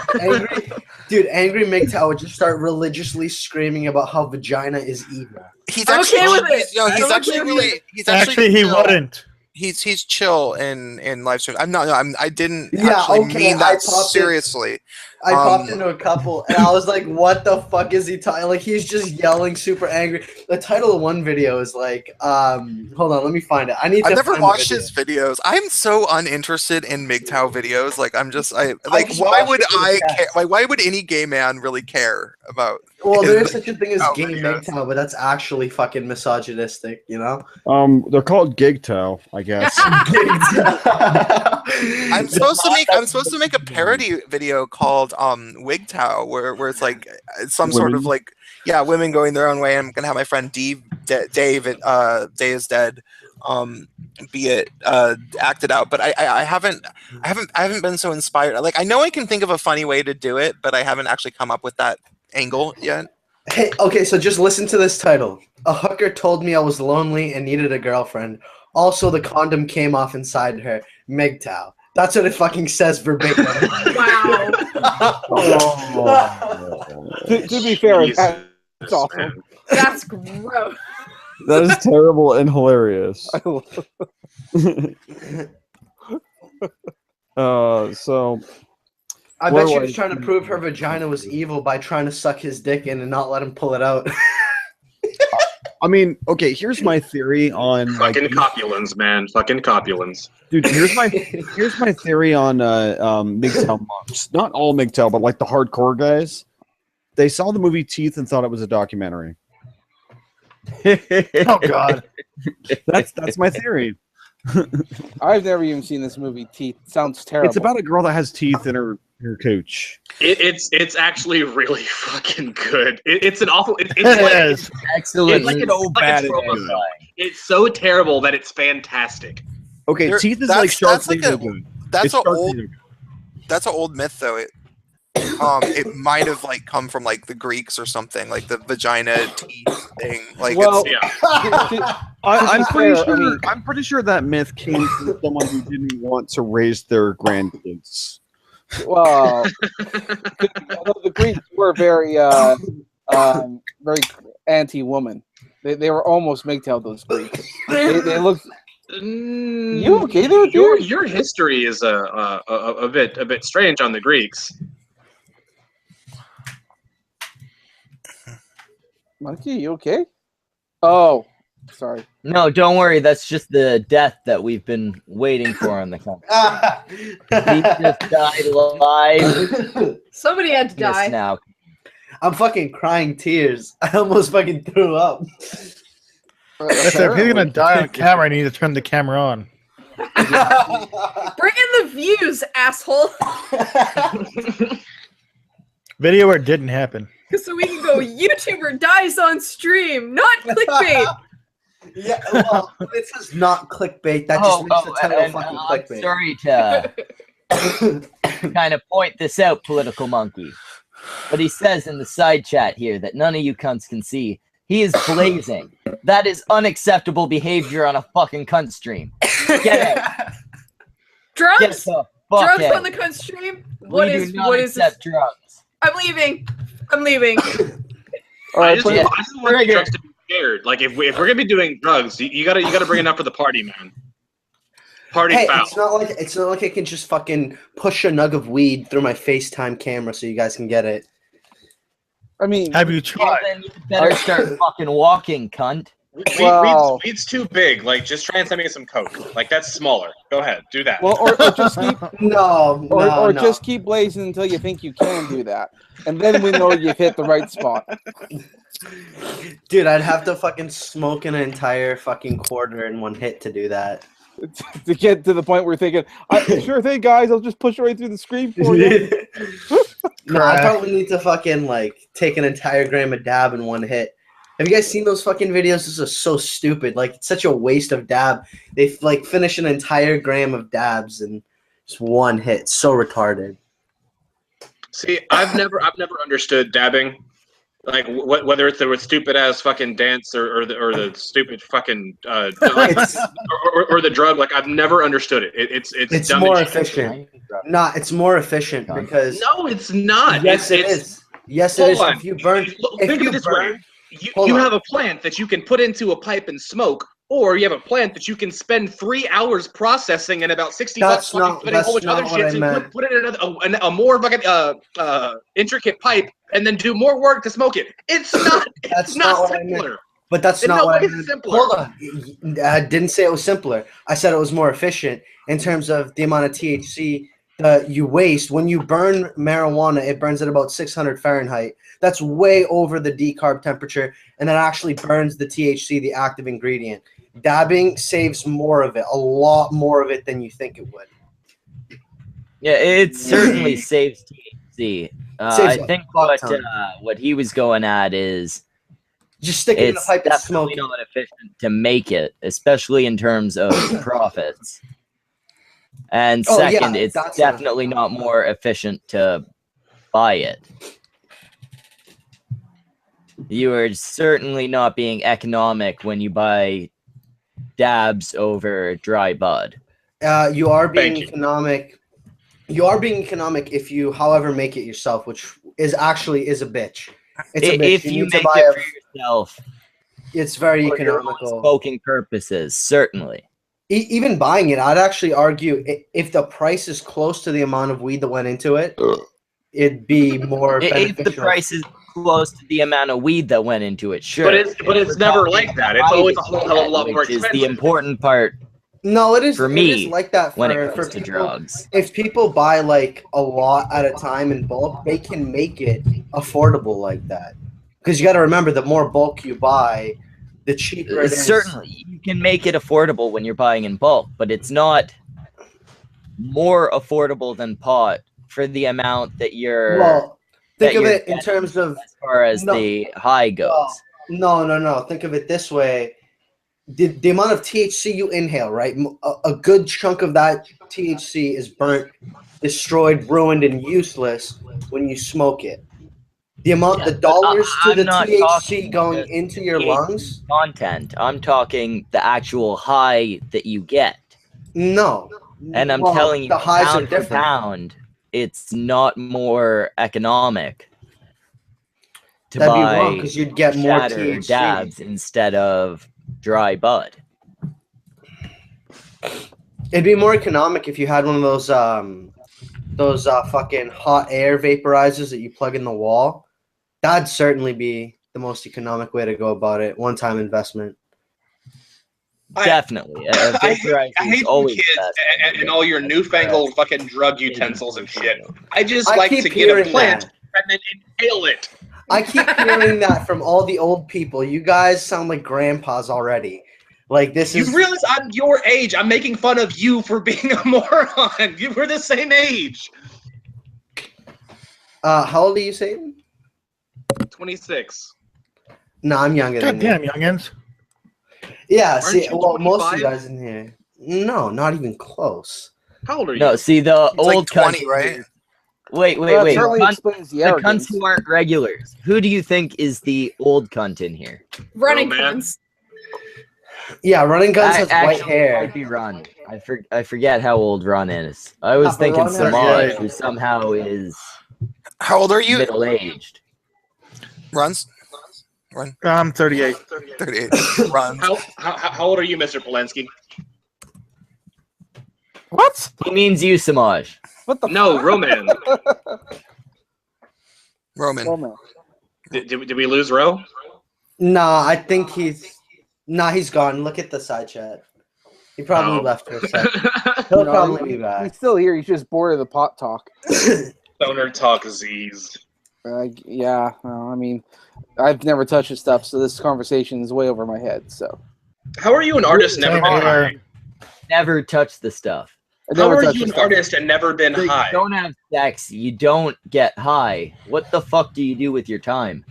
Dude, Angry MGTOW would just start religiously screaming about how vagina is evil. He's I'm actually okay with it. no, he's I'm actually okay with really it. he's Actually, he chill. wouldn't. He's chill in live stream. I'm not. No, I didn't Yeah, actually okay, mean I that popped in- seriously. I popped into a couple, and I was like, "What the fuck is he talking?" Like, he's just yelling, super angry. The title of one video is like, hold on, let me find it. I've never find the watched video. his videos. I'm so uninterested in MGTOW videos. Like, just why watched would it for the I test. care? Like, why would any gay man really care about? Well, his there is such a thing as MGTOW gay videos? MGTOW, but that's actually fucking misogynistic, you know? They're called gigtow, I guess. I'm supposed to make a parody video called Wigtow, where it's like some sort of Women. like women going their own way. I'm gonna have my friend Dave Day is Dead be it acted out, but I haven't been so inspired. Like, I know I can think of a funny way to do it, but I haven't actually come up with that angle yet. Hey, okay, so just listen to this title. A hooker told me I was lonely and needed a girlfriend. Also, the condom came off inside her. MGTOW. That's what it fucking says verbatim. Wow. To be fair, Jesus, that's awful. man. That's gross. That is terrible and hilarious. So I Where bet she was was trying to prove her vagina was evil by trying to suck his dick in and not let him pull it out. I mean, okay, here's my theory on Fucking copulins, man. Fucking copulins. dude. Here's my theory on MGTOW monks. Not all MGTOW, but like the hardcore guys. They saw the movie Teeth and thought it was a documentary. Oh God. That's my theory. I've never even seen this movie. Teeth sounds terrible. It's about a girl that has teeth in her cooch. It's actually really fucking good. It's an awful. It's It like, is. Excellent. It's like so it's bad like it's a good. it's so terrible that it's fantastic. Okay, There- teeth is that's- like shark that's like Tango a- good. That's It's an Shark old Tango. that's an old myth though. It might have like come from like the Greeks or something, like the vagina teeth thing. Like, well, Yeah. I'm be pretty fair, sure. I mean- I'm pretty sure that myth came from someone who didn't want to raise their grandkids. well, although the Greeks were very, very anti-woman. They were almost MGTOW. Those Greeks. They looked. You okay there, dude? Your history is a bit strange on the Greeks. Monkey, you okay? Oh, sorry. No, don't worry. That's just the death that we've been waiting for on the country. He just died alive. Somebody had to die. Now. I'm fucking crying tears. I almost fucking threw up. Listen, if he's gonna die on camera, I need to turn the camera on. Bring in the views, asshole. Video where it didn't happen. So we can go, YouTuber dies on stream, not clickbait. Yeah, well, it says not clickbait. That just makes the title and, fucking I'm clickbait. sorry to kind of point this out, political monkey. But he says in the side chat here that none of you cunts can see. He is blazing. That is unacceptable behavior on a fucking cunt stream. Get out. Get Drugs? the fuck Drugs out. on the cunt stream? We What do is not what is this? accept drugs. I'm leaving. I'm leaving. All I right, just, put it- I just want the drugs to be shared. Like if we're gonna be doing drugs, you gotta bring enough for the party, man. Party Hey, foul. it's not like I can just fucking push a nug of weed through my FaceTime camera so you guys can get it. I mean, Have you Well, tried? then you better start fucking walking, cunt. Wow. Weed's too big. Like, just try and send me some coke. Like, that's smaller. Go ahead, do that. well, or just keep, No, or no. just keep blazing until you think you can do that, and then we know you've hit the right spot. Dude, I'd have to fucking smoke an entire fucking quarter in one hit to do that. To get to the point where you're thinking, sure thing, guys, I'll just push it right through the screen for you. No, I probably need to fucking like take an entire gram of dab in one hit. Have you guys seen those fucking videos? This is so stupid. Like, it's such a waste of dab. They like finish an entire gram of dabs in just one hit. It's so retarded. See, I've never understood dabbing. Like whether it's the stupid ass fucking dance or the stupid fucking or the drug. Like I've never understood it. It's dumb more and shit. efficient. It's more efficient because No, it's not. Yes, it it's, is. Yes, it Hold is. on. If you burn, Think of it this way: you have a plant that you can put into a pipe and smoke, or you have a plant that you can spend 3 hours processing and about $60 putting a whole bunch of other shit and put it in a more fucking intricate pipe and then do more work to smoke it. It's not. It's not simpler. But that's not what I meant. Simpler. Hold on. I didn't say it was simpler. I said it was more efficient in terms of the amount of THC that you waste. When you burn marijuana, it burns at about 600 Fahrenheit. That's way over the decarb temperature, and it actually burns the THC, the active ingredient. Dabbing saves more of it, a lot more of it than you think it would. Yeah, it certainly saves THC. I think what he was going at is just stick it in a pipe and smoke. It's not efficient to make it, especially in terms of profits. And second, it's definitely not more efficient to buy it. You are certainly not being economic when you buy dabs over dry bud. You are being economic. You are being economic if you, however, make it yourself, which is a bitch. It's a bitch. If you make it for yourself, it's very for economical. Your own smoking purposes, certainly. Even buying it, I'd actually argue if the price is close to the amount of weed that went into it, it'd be more beneficial. If the price is close to the amount of weed that went into it, sure. But it's never like that. It's always a whole hell of a lot more expensive. Which is the important part. No, it is for me. It is like that when it comes for to drugs. If people buy like a lot at a time in bulk, they can make it affordable like that. Because you got to remember, the more bulk you buy, the cheaper it is. Certainly, you can make it affordable when you're buying in bulk, but it's not more affordable than pot for the amount that you're. Well, think of it in terms of as far as the high goes. No. Think of it this way: the amount of THC you inhale, right? A good chunk of that THC is burnt, destroyed, ruined, and useless when you smoke it. The amount, the dollars to the THC going into your lungs. Content. I'm talking the actual high that you get. No. And I'm telling you, the highs are pound for different. pound, it's not more economic to buy because you'd get more shatter THC. dabs instead of dry bud. It'd be more economic if you had one of those fucking hot air vaporizers that you plug in the wall. That'd certainly be the most economic way to go about it. One-time investment. Definitely. I hate you kids and all your newfangled fucking drug utensils and shit. I just like to get a plant and then inhale it. I keep hearing that from all the old people. You guys sound like grandpas already. Like this is. You realize I'm your age. I'm making fun of you for being a moron. We're the same age. How old are you, Satan? 26. No, I'm younger than you. Damn, youngins. Yeah, Aren't you most of 25? you guys in here. No, not even close. How old are you? No, see the It's like old 20, cunts. right? Wait. The cunts who aren't regulars. Who do you think is the old cunt in here? Running guns. Yeah, Running Guns has white hair. Might be Run. I forget how old Run is. I was thinking Run is Samaj, good. who somehow is. How old are you? Middle aged. Run. I'm 38. 38. Runs. How old are you, Mr. Polensky? What? He means you, Samaj. What the? No, Roman. Roman. Did we lose Ro? Nah, I think he's gone. Look at the side chat. He probably left for a second. He'll probably be back. He's still here. He's just bored of the pot talk. Stoner talk Z's. Yeah. Well, I mean, I've never touched his stuff, so this conversation is way over my head. So. How are you an artist never been high? Never touched the stuff. How are you an artist and never been So high? You don't have sex. You don't get high. What the fuck do you do with your time?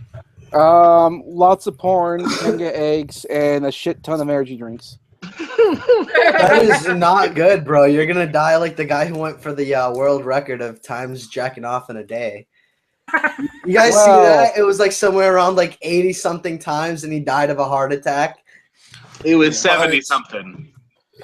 Lots of porn, Tenga eggs, and a shit ton of energy drinks. That is not good, bro. You're gonna die like the guy who went for the world record of times jacking off in a day. You guys see Wow. that? It was like somewhere around like 80 something times, and he died of a heart attack. It was 70 something.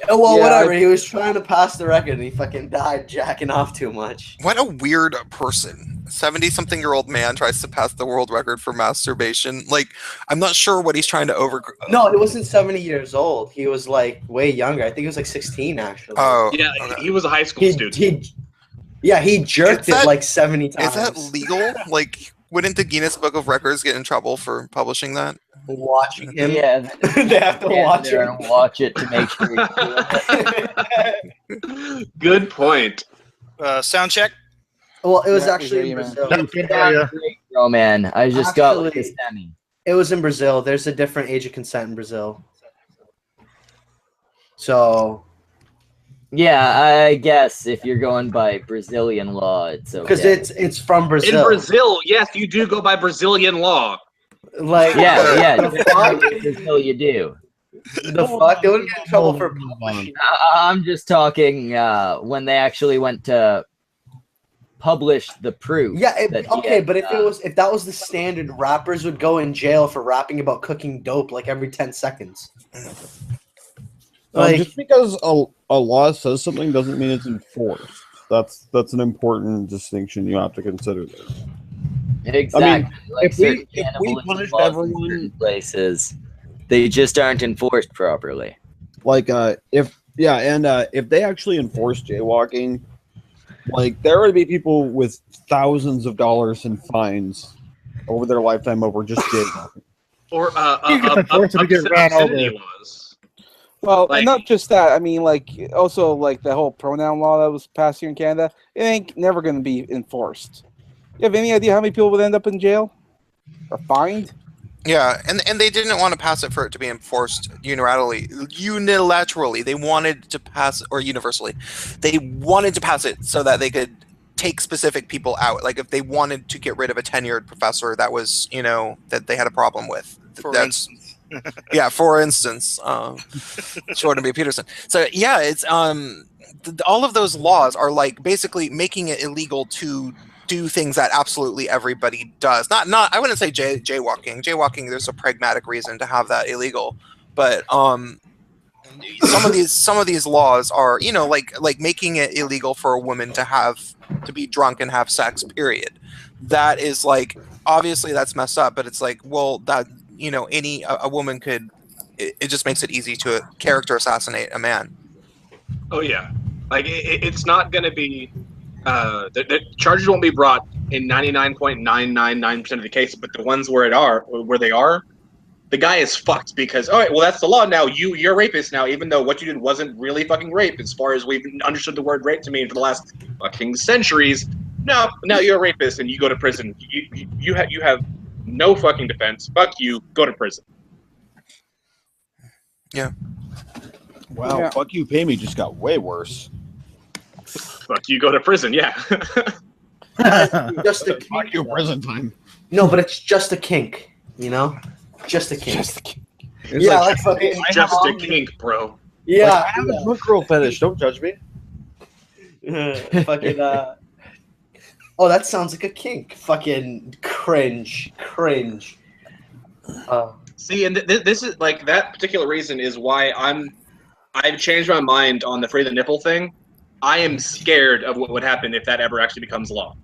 Well, Yeah, whatever. He was trying to pass the record, and he fucking died jacking off too much. What a weird person. 70-something-year-old man tries to pass the world record for masturbation. Like, I'm not sure what he's trying to over. No, he wasn't 70 years old. He was like way younger. I think he was like 16 actually. Oh, Yeah, okay. he was a high school student. He jerked Is that- it like 70 times. Is that legal? Like, wouldn't the Guinness Book of Records get in trouble for publishing that? Watching him? Yeah, They have to watch there him. and watch it to make sure he's doing it. Good point. Sound check. Well, it was Yeah, actually in yeah, man. Brazil. No, can't hear ya. Oh man, I just got like a Actually- semi. It was in Brazil. There's a different age of consent in Brazil. So, Yeah, I guess if you're going by Brazilian law, it's okay. because it's from Brazil. In Brazil, yes, you do go by Brazilian law. Like, Yeah, the fuck? in Brazil you do. The fuck? They wouldn't get in trouble for Hold on. publishing. I'm just talking when they actually went to publish the proof. Yeah, that he okay, had, but if that was the standard, rappers would go in jail for rapping about cooking dope like every 10 seconds. Like, just because a law says something doesn't mean it's enforced. That's an important distinction you have to consider there. exactly. Like if we- certain if we cannibalism punished laws in everyone- certain places, they just aren't enforced properly. Like if they actually enforce jaywalking, like there would be people with thousands of dollars in fines over their lifetime over just jaywalking. Or You get enforced to get ran obscenity over. laws. Well, Like- and not just that. I mean, like also like the whole pronoun law that was passed here in Canada. It ain't never going to be enforced. You have any idea how many people would end up in jail or fined? Yeah, and they didn't want to pass it for it to be enforced unilaterally. They wanted to pass, or universally, they wanted to pass it so that they could take specific people out. Like if they wanted to get rid of a tenured professor that was, that they had a problem with. That's yeah, for instance, Jordan B. Peterson. So yeah, it's all of those laws are like basically making it illegal to do things that absolutely everybody does. Not I wouldn't say jaywalking. Jaywalking, there's a pragmatic reason to have that illegal, but some of these laws are like making it illegal for a woman to be drunk and have sex. Period. That is like obviously that's messed up, but it's like well that a woman could. It just makes it easy to character assassinate a man. Oh yeah, like it's not going to be. The charges won't be brought in 99.999% of the cases, but the ones where they are, the guy is fucked because all right, well that's the law now. You're a rapist now, even though what you did wasn't really fucking rape, as far as we've understood the word rape to mean for the last fucking centuries. No, now you're a rapist and you go to prison. You have no fucking defense. Fuck you. Go to prison. Yeah. Wow, Yeah. fuck you, pay me just got way worse. Fuck you. Go to prison. Yeah. just a Fuck kink. you, prison time. No, but it's just a kink, Just a kink. It's Yeah, like, like fucking. It's just a kink, bro. Yeah. I have a drunk girl fetish. Don't judge me. Fucking. Oh, that sounds like a kink. Fucking cringe. See, and this is like that particular reason is why I've changed my mind on the free the nipple thing. I am scared of what would happen if that ever actually becomes law.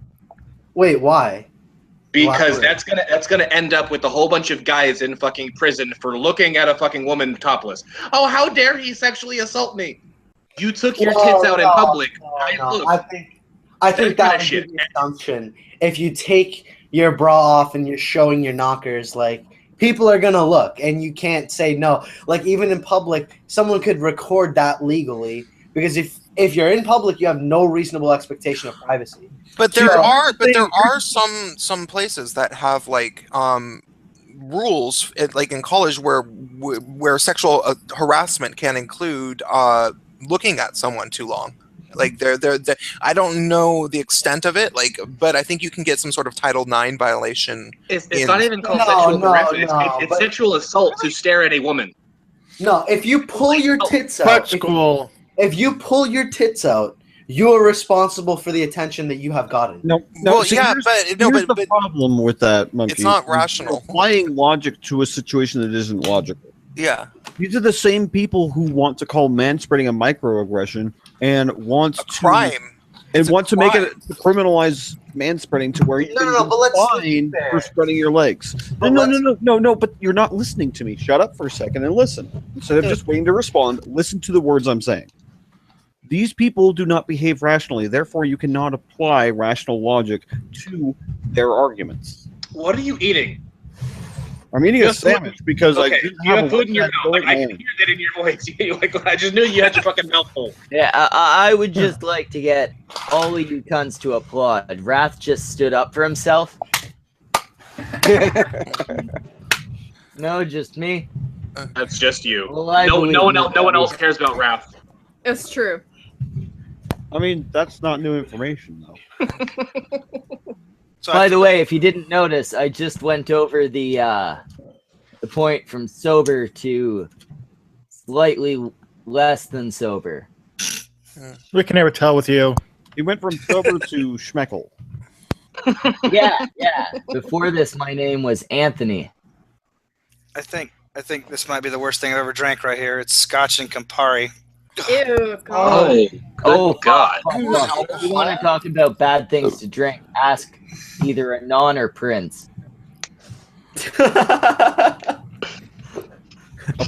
Wait, why? Because Why? that's gonna end up with a whole bunch of guys in fucking prison for looking at a fucking woman topless. Oh, how dare he sexually assault me? You took your tits out in public. No. Look, I think That that kind of would be the assumption. If you take your bra off and you're showing your knockers, like people are gonna look, and you can't say no. Like even in public, someone could record that legally because if you're in public, you have no reasonable expectation of privacy. But there are some places that have like rules like in college where sexual harassment can include looking at someone too long. Like they're I don't know the extent of it, but I think you can get some sort of Title IX violation. it's not even called sexual harassment. It's but- sexual assault to stare at a woman. No, if you pull your tits out, Prep school. if you pull your tits out You are responsible for the attention that you have gotten. No, Well, see, yeah, here's the but problem with that, Monkey. it's not You're rational. applying logic to a situation that isn't logical. Yeah. These are the same people who want to call manspreading a microaggression and want to crime. And It's a want to make it crime. to criminalize manspreading to where you No, but let's fine be fair. for spreading your legs. But No, but you're not listening to me. Shut up for a second and listen. Instead of just waiting to respond, listen to the words I'm saying. These people do not behave rationally, therefore you cannot apply rational logic to their arguments. What are you eating? I'm eating You a have food- sandwich because I Okay, didn't you have have a food in your wing mouth. Like, I going can hear that in your voice. Like, I just knew you had your fucking mouth full. Yeah, I would just like to get all of you cunts to applaud. Wrath just stood up for himself. No, just me. That's just you. Well, I no believe one you, else. No one Bobby. else cares about Wrath. It's true. I mean, that's not new information, though. So By the way, if you didn't notice, I just went over the point from sober to slightly less than sober. We can never tell with you. He went from sober to schmeckle. Yeah. Before this, my name was Anthony. I think this might be the worst thing I've ever drank right here. It's Scotch and Campari. Ew, God. Oh God. Fuck. If you want to talk about bad things to drink, ask either a non or Prince. I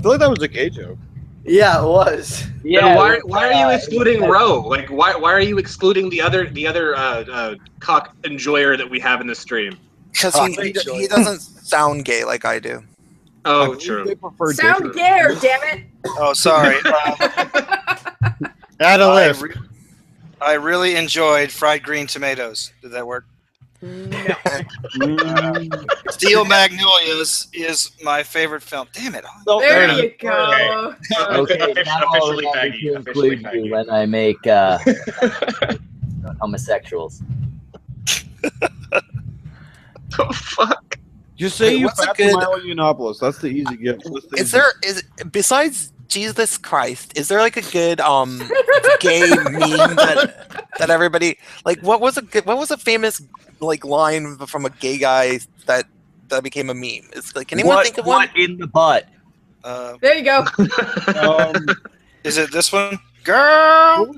feel like that was a gay joke. Yeah, it was. Then why are you excluding Roe? Like, why are you excluding the other cock enjoyer that we have in the stream? Because he doesn't sound gay like I do. Oh, true. Sound gare, damn it! Oh, sorry. Add a list. I really enjoyed fried green tomatoes. Did that work? No. Steel Magnolias is my favorite film. Damn it. There you go. Okay, now I'll Officially remember faggy. to Officially include faggy. you when I make homosexuals. Oh, fuck. Just say Wait, you what's a fat good- Milo Yiannopoulos. That's the easy gift. Is besides Jesus Christ, is there like a good gay meme that everybody like? What was a famous like line from a gay guy that became a meme? It's like, can anyone think of one? What in the butt? There you go. Is it this one? Girl!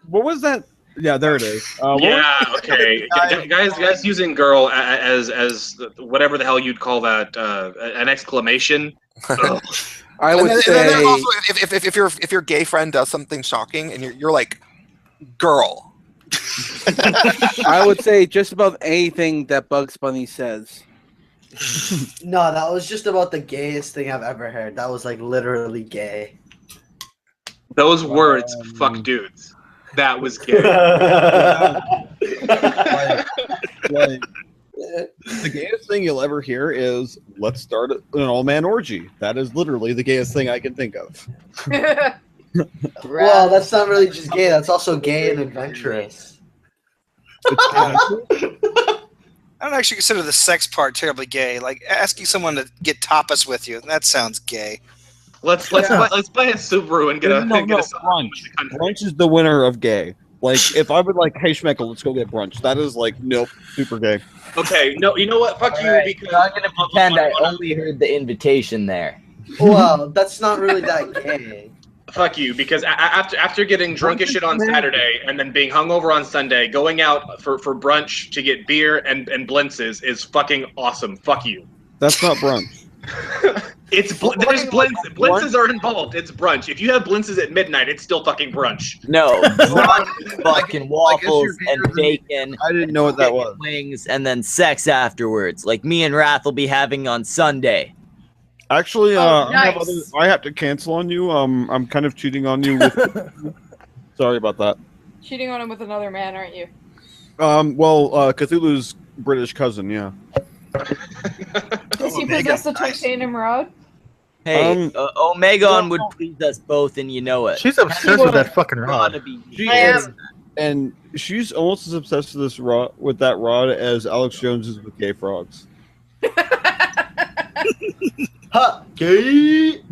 What was that? Yeah, there it is. Yeah. Okay. Guys using "girl" as whatever the hell you'd call that, an exclamation. Ugh. I And would then say also, if your gay friend does something shocking and you're like, girl. I would say just about anything that Bugs Bunny says. No, that was just about the gayest thing I've ever heard. That was like literally gay. Those words, fuck dudes. That was gay. Like, the gayest thing you'll ever hear is "Let's start an all-man orgy." That is literally the gayest thing I can think of. Well, that's not really just gay. That's also gay and adventurous. I don't actually consider the sex part terribly gay. Like asking someone to get tapas with you, that sounds gay. Let's play a Subaru and get a brunch. Brunch is the winner of gay. Like, if I would like, hey Schmeckle, let's go get brunch. That is like, nope, super gay. Okay, no, you know what? Fuck you, Alright, because so I'm gonna pretend I only heard the invitation there. Well, that's not really that gay. fuck you, because after getting drunk as shit on Saturday and then being hungover on Sunday, going out for brunch to get beer and blintzes is fucking awesome. Fuck you. That's not brunch. There's blintzes are involved. It's brunch. If you have blintzes at midnight, it's still fucking brunch. No, brunch is fucking waffles and bacon. I didn't know what that was. Wings and then sex afterwards, like me and Wrath will be having on Sunday. Actually, nice. I have to cancel on you. I'm kind of cheating on you. Sorry about that. Cheating on him with another man, aren't you? Cthulhu's British cousin, yeah. Does he possess a titanium rod? Hey, Omegon would please us both, and you know it. She's obsessed with that fucking rod. She I is, am. and she's almost as obsessed with that rod as Alex Jones is with gay frogs. Ha! Gay!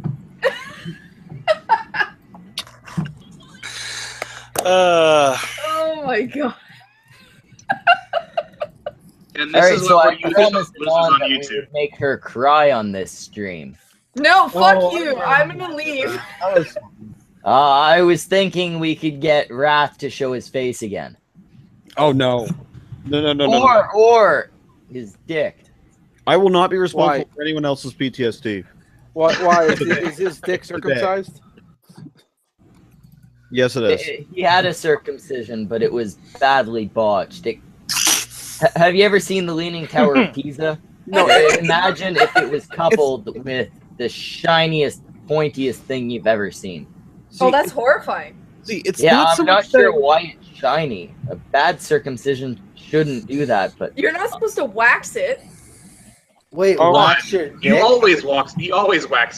Oh my god. And this All right, is so what I we're using promised this is Dawn on that we YouTube. would make her cry on this stream. No, fuck Oh, you. I'm gonna leave. I was thinking we could get Wrath to show his face again. Oh no. No. Or his dick. I will not be responsible Why? for anyone else's PTSD. Why is his dick circumcised? Yes, it is. He had a circumcision, but it was badly botched. Have you ever seen the Leaning Tower of Pisa? No. Imagine if it was coupled with the shiniest, pointiest thing you've ever seen. Oh, that's horrifying. See, it's Yeah, not I'm so not much sure that- why it's shiny. A bad circumcision shouldn't do that, but You're not supposed to wax it. Wait, Oh, wax your You dick? always wax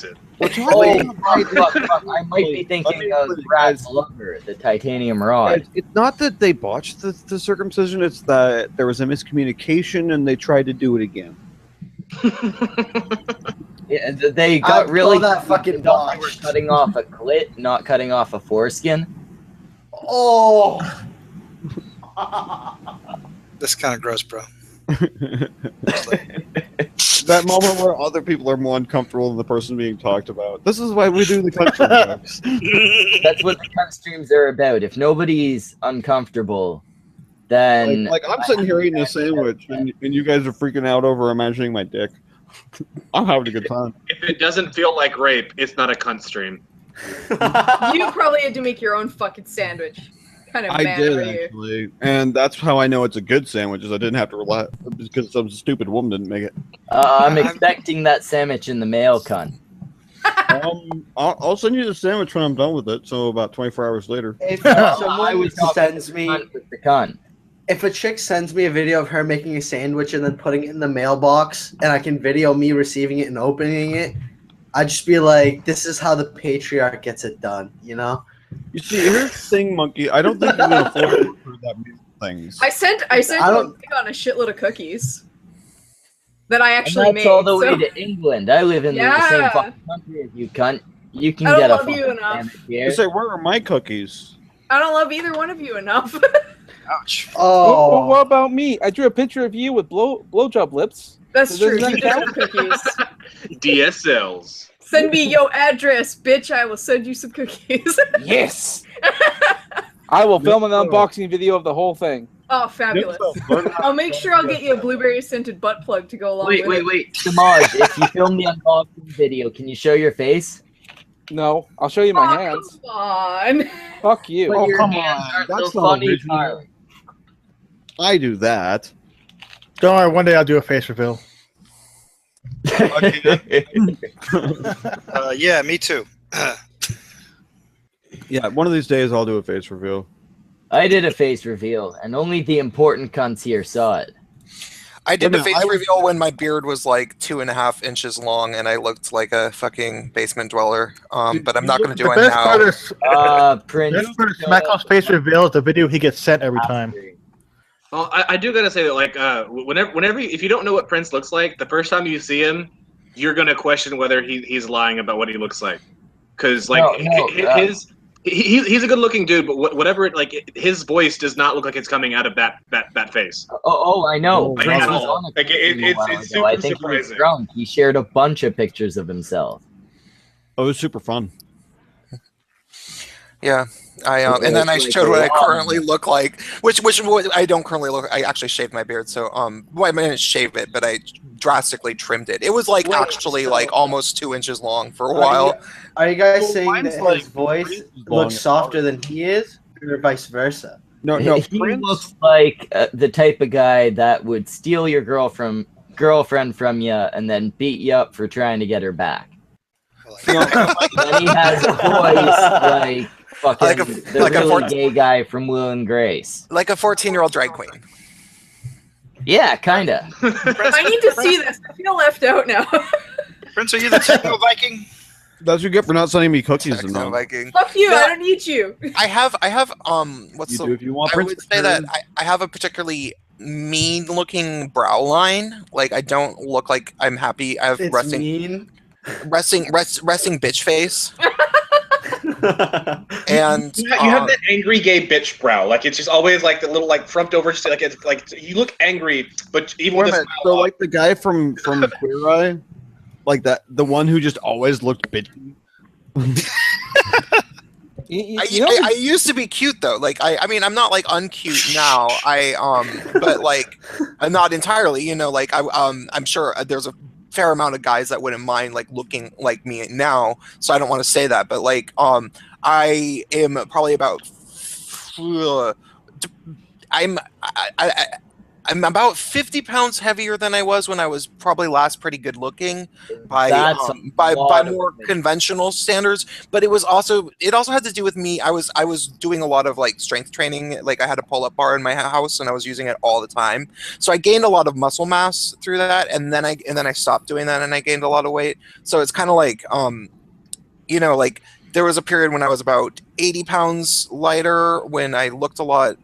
it. We're talking oh, about fuck, I might be thinking of Brad's lover, the titanium rod. It's not that they botched the circumcision, it's that there was a miscommunication and they tried to do it again. Yeah, they I got call really that fucking they thought they were botched. cutting off a clit, not cutting off a foreskin. Oh. That's kind of gross, bro. That moment where other people are more uncomfortable than the person being talked about. This is why we do the country jokes. That's what the cunt streams are about. If nobody's uncomfortable, then Like I'm sitting here eating a sandwich and you guys are freaking out over imagining my dick. I'm having a good time. If it doesn't feel like rape, it's not a cunt stream. You probably had to make your own fucking sandwich. Kind of I man did are you? actually, and that's how I know it's a good sandwich. Is I didn't have to rely because some stupid woman didn't make it. I'm expecting that sandwich in the mail, cunt. I'll send you the sandwich when I'm done with it. So about 24 hours later. If I someone was talking sends to me, cunt with the cunt. if a chick sends me a video of her making a sandwich and then putting it in the mailbox, and I can video me receiving it and opening it, I'd just be like, "This is how the patriarch gets it done," you know? You see, here's the thing, Monkey. I don't think you can afford to do that many things. I sent I you don't- a thing on a shitload of cookies that I And actually that's made. all the way so- to England. I live in the Yeah. same fucking country as you, cunt. You can I don't get a love you fucking enough. sandwich You here. say, where are my cookies? I don't love either one of you enough. Ouch. Oh, What about me? I drew a picture of you with blowjob lips. That's So true. doesn't You that did have cookies. DSLs. Send me your address, bitch. I will send you some cookies. Yes. I will film an unboxing video of the whole thing. Oh, fabulous. I'll make sure I'll get you a blueberry scented butt plug to go along with it. Wait. Samaj, if you film the unboxing video, can you show your face? No, I'll show you my hands. Come on. Fuck you. But Oh, your come hands on. aren't That's so not funny, original. Charlie. I do that. Don't worry, one day I'll do a face reveal. Yeah, me too. Yeah, one of these days I'll do a face reveal. I did a face reveal, and only the important cunts here saw it. I did No, the face I was- reveal when my beard was like 2.5 inches long and I looked like a fucking basement dweller. But I'm not going to do The it best part now. is Prince. the best part of Smeckle's face reveal is the video he gets sent every time. Well, I do gotta say that, like, whenever if you don't know what Prince looks like, the first time you see him, you're gonna question whether he's lying about what he looks like, because like he's a good-looking dude, but whatever, his voice does not look like it's coming out of that face. Oh, I know. Like, Prince at was all. on a Like, stream a while it's ago. I super think he was surprising. drunk. He shared a bunch of pictures of himself. Oh, it was super fun. Yeah. And then I showed what I currently look like, which I don't currently look. I actually shaved my beard, so well, I didn't shave it, but I drastically trimmed it. It was like actually like almost 2 inches long for a while. Are you guys Well, saying mine's that like his voice crazy long looks softer than he is, or vice versa? No, He looks like the type of guy that would steal your girlfriend from you and then beat you up for trying to get her back. And he has a voice like fucking the really gay guy from Will and Grace. Like a 14-year-old drag queen. Yeah, kinda. I need to see this. I feel left out now. Prince, are you the techno Viking? That's what you get for not sending me cookies. Techno Viking. Fuck you. No. I don't need you. I have what's You the do if you want, I Prince, would say that I have a particularly mean looking brow line. Like I don't look like I'm happy. I have It's resting mean. resting bitch face. And you have that angry gay bitch brow. Like it's just always like the little like frumped over. Just like it's like you look angry, but even Wait with a a minute, so like the guy from Queer Eye, like that, the one who just always looked bitchy. I used to be cute though. Like I mean I'm not like uncute now. But like I'm not entirely. You know, like I'm sure there's a fair amount of guys that wouldn't mind like looking like me now. So I don't want to say that, but like I am probably about I'm about 50 pounds heavier than I was when I was probably last pretty good looking by more conventional standards. But it also had to do with me. I was doing a lot of like strength training. Like I had a pull-up bar in my house and I was using it all the time. So I gained a lot of muscle mass through that, and then I stopped doing that and I gained a lot of weight. So it's kind of like you know, like there was a period when I was about 80 pounds lighter, when I looked a lot,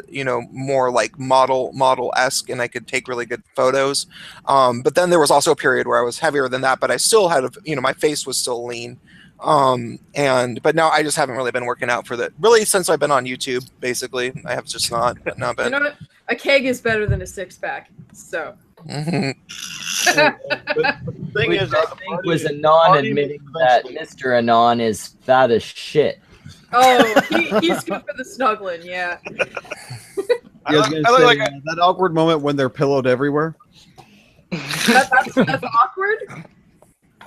you know, more like model-esque, and I could take really good photos. But then there was also a period where I was heavier than that, but I still had, you know, my face was still lean. But now I just haven't really been working out for that. Really, since I've been on YouTube, basically, I have just not been. You know what? A keg is better than a six-pack, so. The thing is, I think was Anon admitting that Mr. Anon is fat as shit. Oh, he's good for the snuggling, yeah. I was gonna say, that awkward moment when they're pillowed everywhere. That's awkward?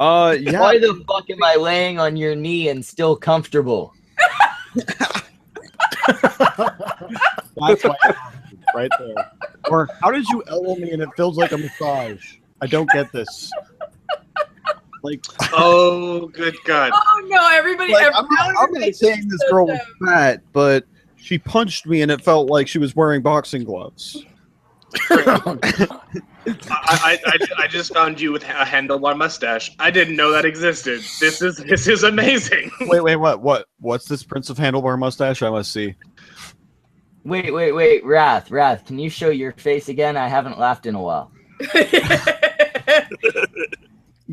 Yeah. Why the fuck am I laying on your knee and still comfortable? That's why right there. Or how did you elbow me and it feels like a massage? I don't get this. Like, oh, good God. Oh no, everybody. Like, I'm not saying this girl was fat, but she punched me and it felt like she was wearing boxing gloves. I just found you with a handlebar mustache. I didn't know that existed. This is amazing. Wait, what's this Prince of Handlebar mustache? I must see. Wait, Wrath, can you show your face again? I haven't laughed in a while.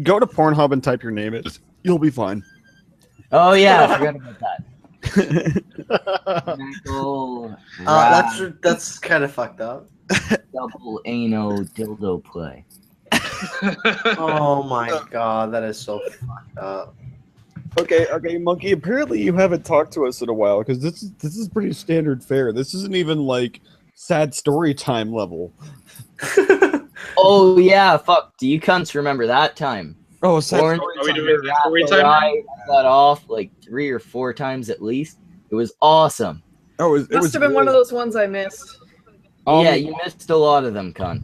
Go to Pornhub and type your name in. You'll be fine. Oh yeah, I forgot about that. That's kind of fucked up. Double ano dildo play. Oh my god, that is so fucked up. Okay, Monkey. Apparently, you haven't talked to us in a while because this is pretty standard fare. This isn't even like sad story time level. Oh yeah, fuck. Do you cunts remember that time? Oh, sad Are we doing story time? I got off like 3 or 4 times at least. It was awesome. Oh, it must have been one of those ones I missed. Yeah, you missed a lot of them, cunt.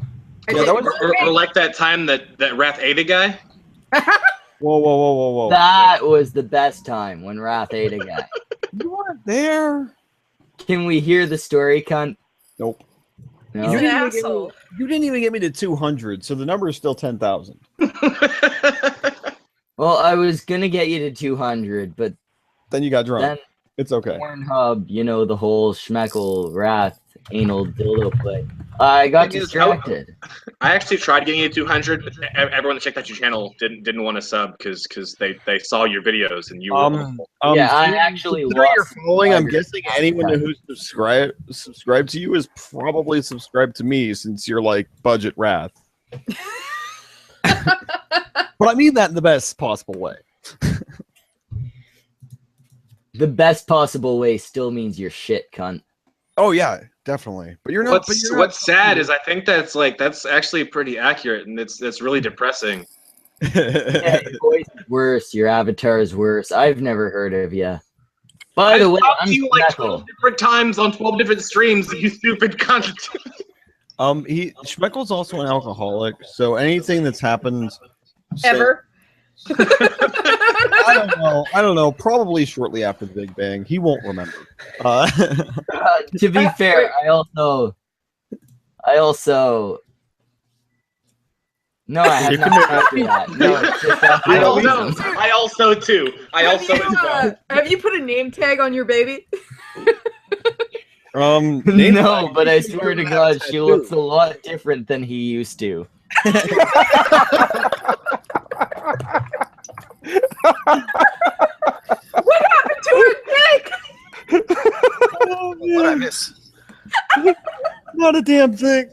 Yeah, that was or like that time that Wrath ate a guy. Whoa. That was the best time when Wrath ate a guy. You weren't there. Can we hear the story, cunt? Nope. No? He's an asshole. You didn't even get me to 200, so the number is still 10,000. Well, I was gonna get you to 200, but then you got drunk. Then it's okay. Pornhub, you know, the whole Schmeckle Wrath anal dildo play. I got distracted. I actually tried getting you 200, but everyone that checked out your channel didn't want to sub because they saw your videos and you were yeah, I actually lost your following. I'm guessing anyone who's subscribed to you is probably subscribed to me since you're like budget Wrath. But I mean that in the best possible way. The best possible way still means you're shit, cunt. Oh yeah, definitely. But you're not. What's sad is I think that's actually pretty accurate, and it's really depressing. Yeah, your voice is worse. Your avatar is worse. I've never heard of you. By the way, I'm you like 12 different times on 12 different streams. You stupid cunt. Schmeckle's also an alcoholic, so anything that's happened ever. I don't know. Probably shortly after the Big Bang, he won't remember. To be fair, I also. No, I have not after that. No, it's just after I also too. Have you put a name tag on your baby? No, but I swear to God, she looks a lot different than he used to. What happened about a damn thing.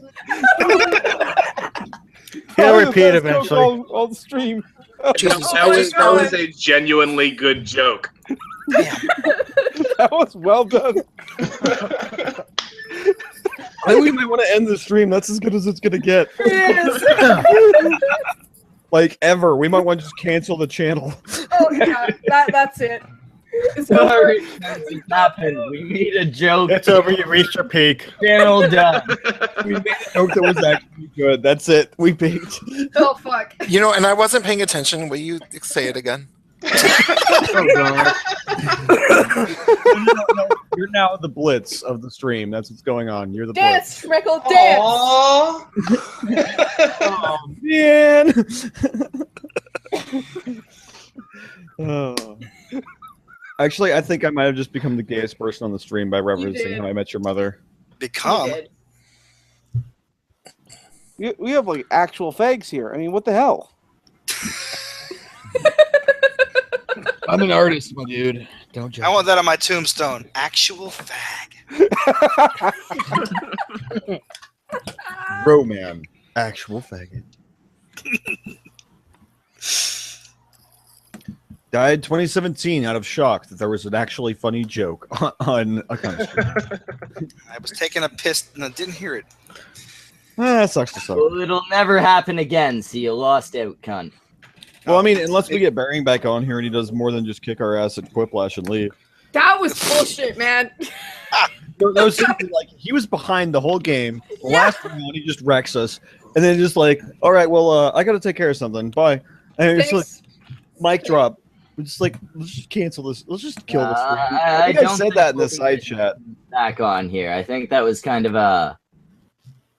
He'll repeat eventually. On the stream. Jesus. That was a genuinely good joke. That was well done. I think we might want to end the stream. That's as good as it's gonna get. Like ever. We might want to just cancel the channel. Oh yeah, that's it. It's Sorry, nothing happened. We made a joke. It's over. You reached your peak. Channel done. We made a joke that was actually good. That's it. We peaked. Oh fuck. You know, and I wasn't paying attention. Will you say it again? Oh, God. You're now the blitz of the stream. That's what's going on. You're the Dance, Schmeckle, dance. Oh man. Oh. Actually, I think I might have just become the gayest person on the stream by referencing How I Met Your Mother. Become. We have like actual fags here. I mean, what the hell? I'm an artist, my dude. Don't judge. I want that on my tombstone. Actual fag. Roman. Actual faggot. Died 2017 out of shock that there was an actually funny joke on a Cuntstream. I was taking a piss and I didn't hear it. That sucks to suck. Well, it'll never happen again, so you lost out, cunt. Well, I mean, unless we get Bearing back on here and he does more than just kick our ass at Quiplash and leave. That was bullshit, man. No, seriously, like, he was behind the whole game. The last round, he just wrecks us. And then just like, all right, well, I got to take care of something. Bye. And it's like, mic drop. We're just like, let's just cancel this. Let's just kill this. I think I said that in the side chat. Back on here. I think that was kind of a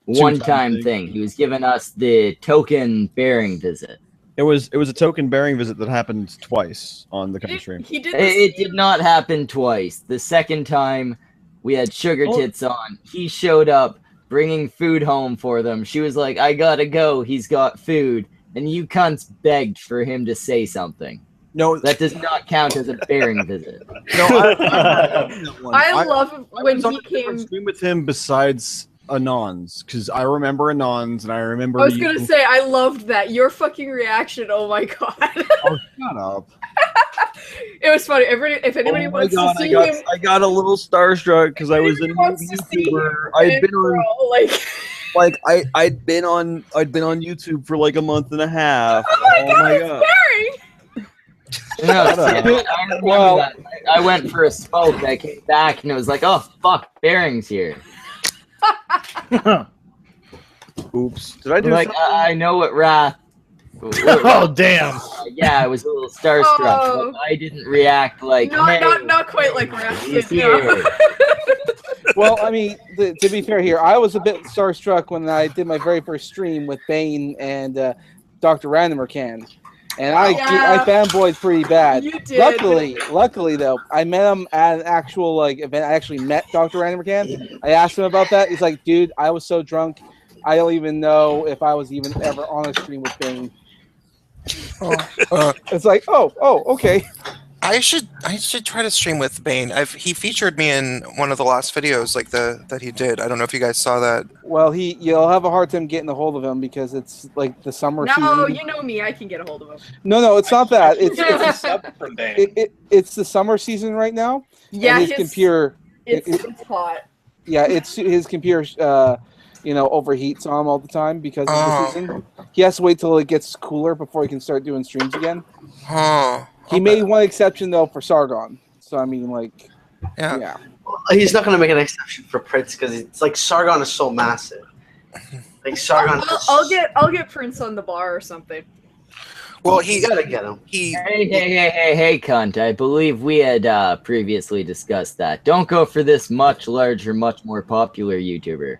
one-time thing. He was giving us the token Bearing visit. It was a token Bearing visit that happened twice on the Cuntstream. He did. It did not happen twice. The second time we had Sugar Tits on, he showed up bringing food home for them. She was like, "I gotta go. He's got food," and you cunts begged for him to say something. No, that does not count as a Bearing visit. No, I love when I was he on a different came. stream with him besides Anons, because I remember Anons and I remember. I was gonna say I loved that your fucking reaction. Oh my god! Oh, shut up! It was funny. If anybody wants to see him, I got a little starstruck because I was a new YouTuber. I'd been on I'd been on YouTube for like a month and a half. Oh my god! God. No, I remember that. I went for a smoke. I came back and it was like, oh fuck, Bearing's here. Oops! Did I do like something? I know what Wrath? Oh damn! Yeah, I was a little starstruck, but I didn't react like. Hey, not quite like Wrath. he's here. Well, I mean, to be fair here, I was a bit starstruck when I did my very first stream with Bane and Dr. Randomer Can. And I fanboyed pretty bad. You did. Luckily though, I met him at an actual event. I actually met Dr. Randomer Can. I asked him about that. He's like, dude, I was so drunk, I don't even know if I was even ever on a stream with Bane. It's like, oh, okay. I should try to stream with Bane. He featured me in one of the last videos that he did. I don't know if you guys saw that. Well, you'll have a hard time getting a hold of him because it's like the summer season. No, you know me. I can get a hold of him. No, it's not that. It's It's the summer season right now. Yeah, and his computer. It's hot. Yeah, it's his computer. Overheats on him all the time because of the season. He has to wait till it gets cooler before he can start doing streams again. He made one exception though for Sargon. So I mean, yeah. Well, he's not going to make an exception for Prince because it's like Sargon is so massive. Like Sargon. I'll get Prince on the bar or something. Well, you gotta get him. Hey, cunt! I believe we had previously discussed that. Don't go for this much larger, much more popular YouTuber.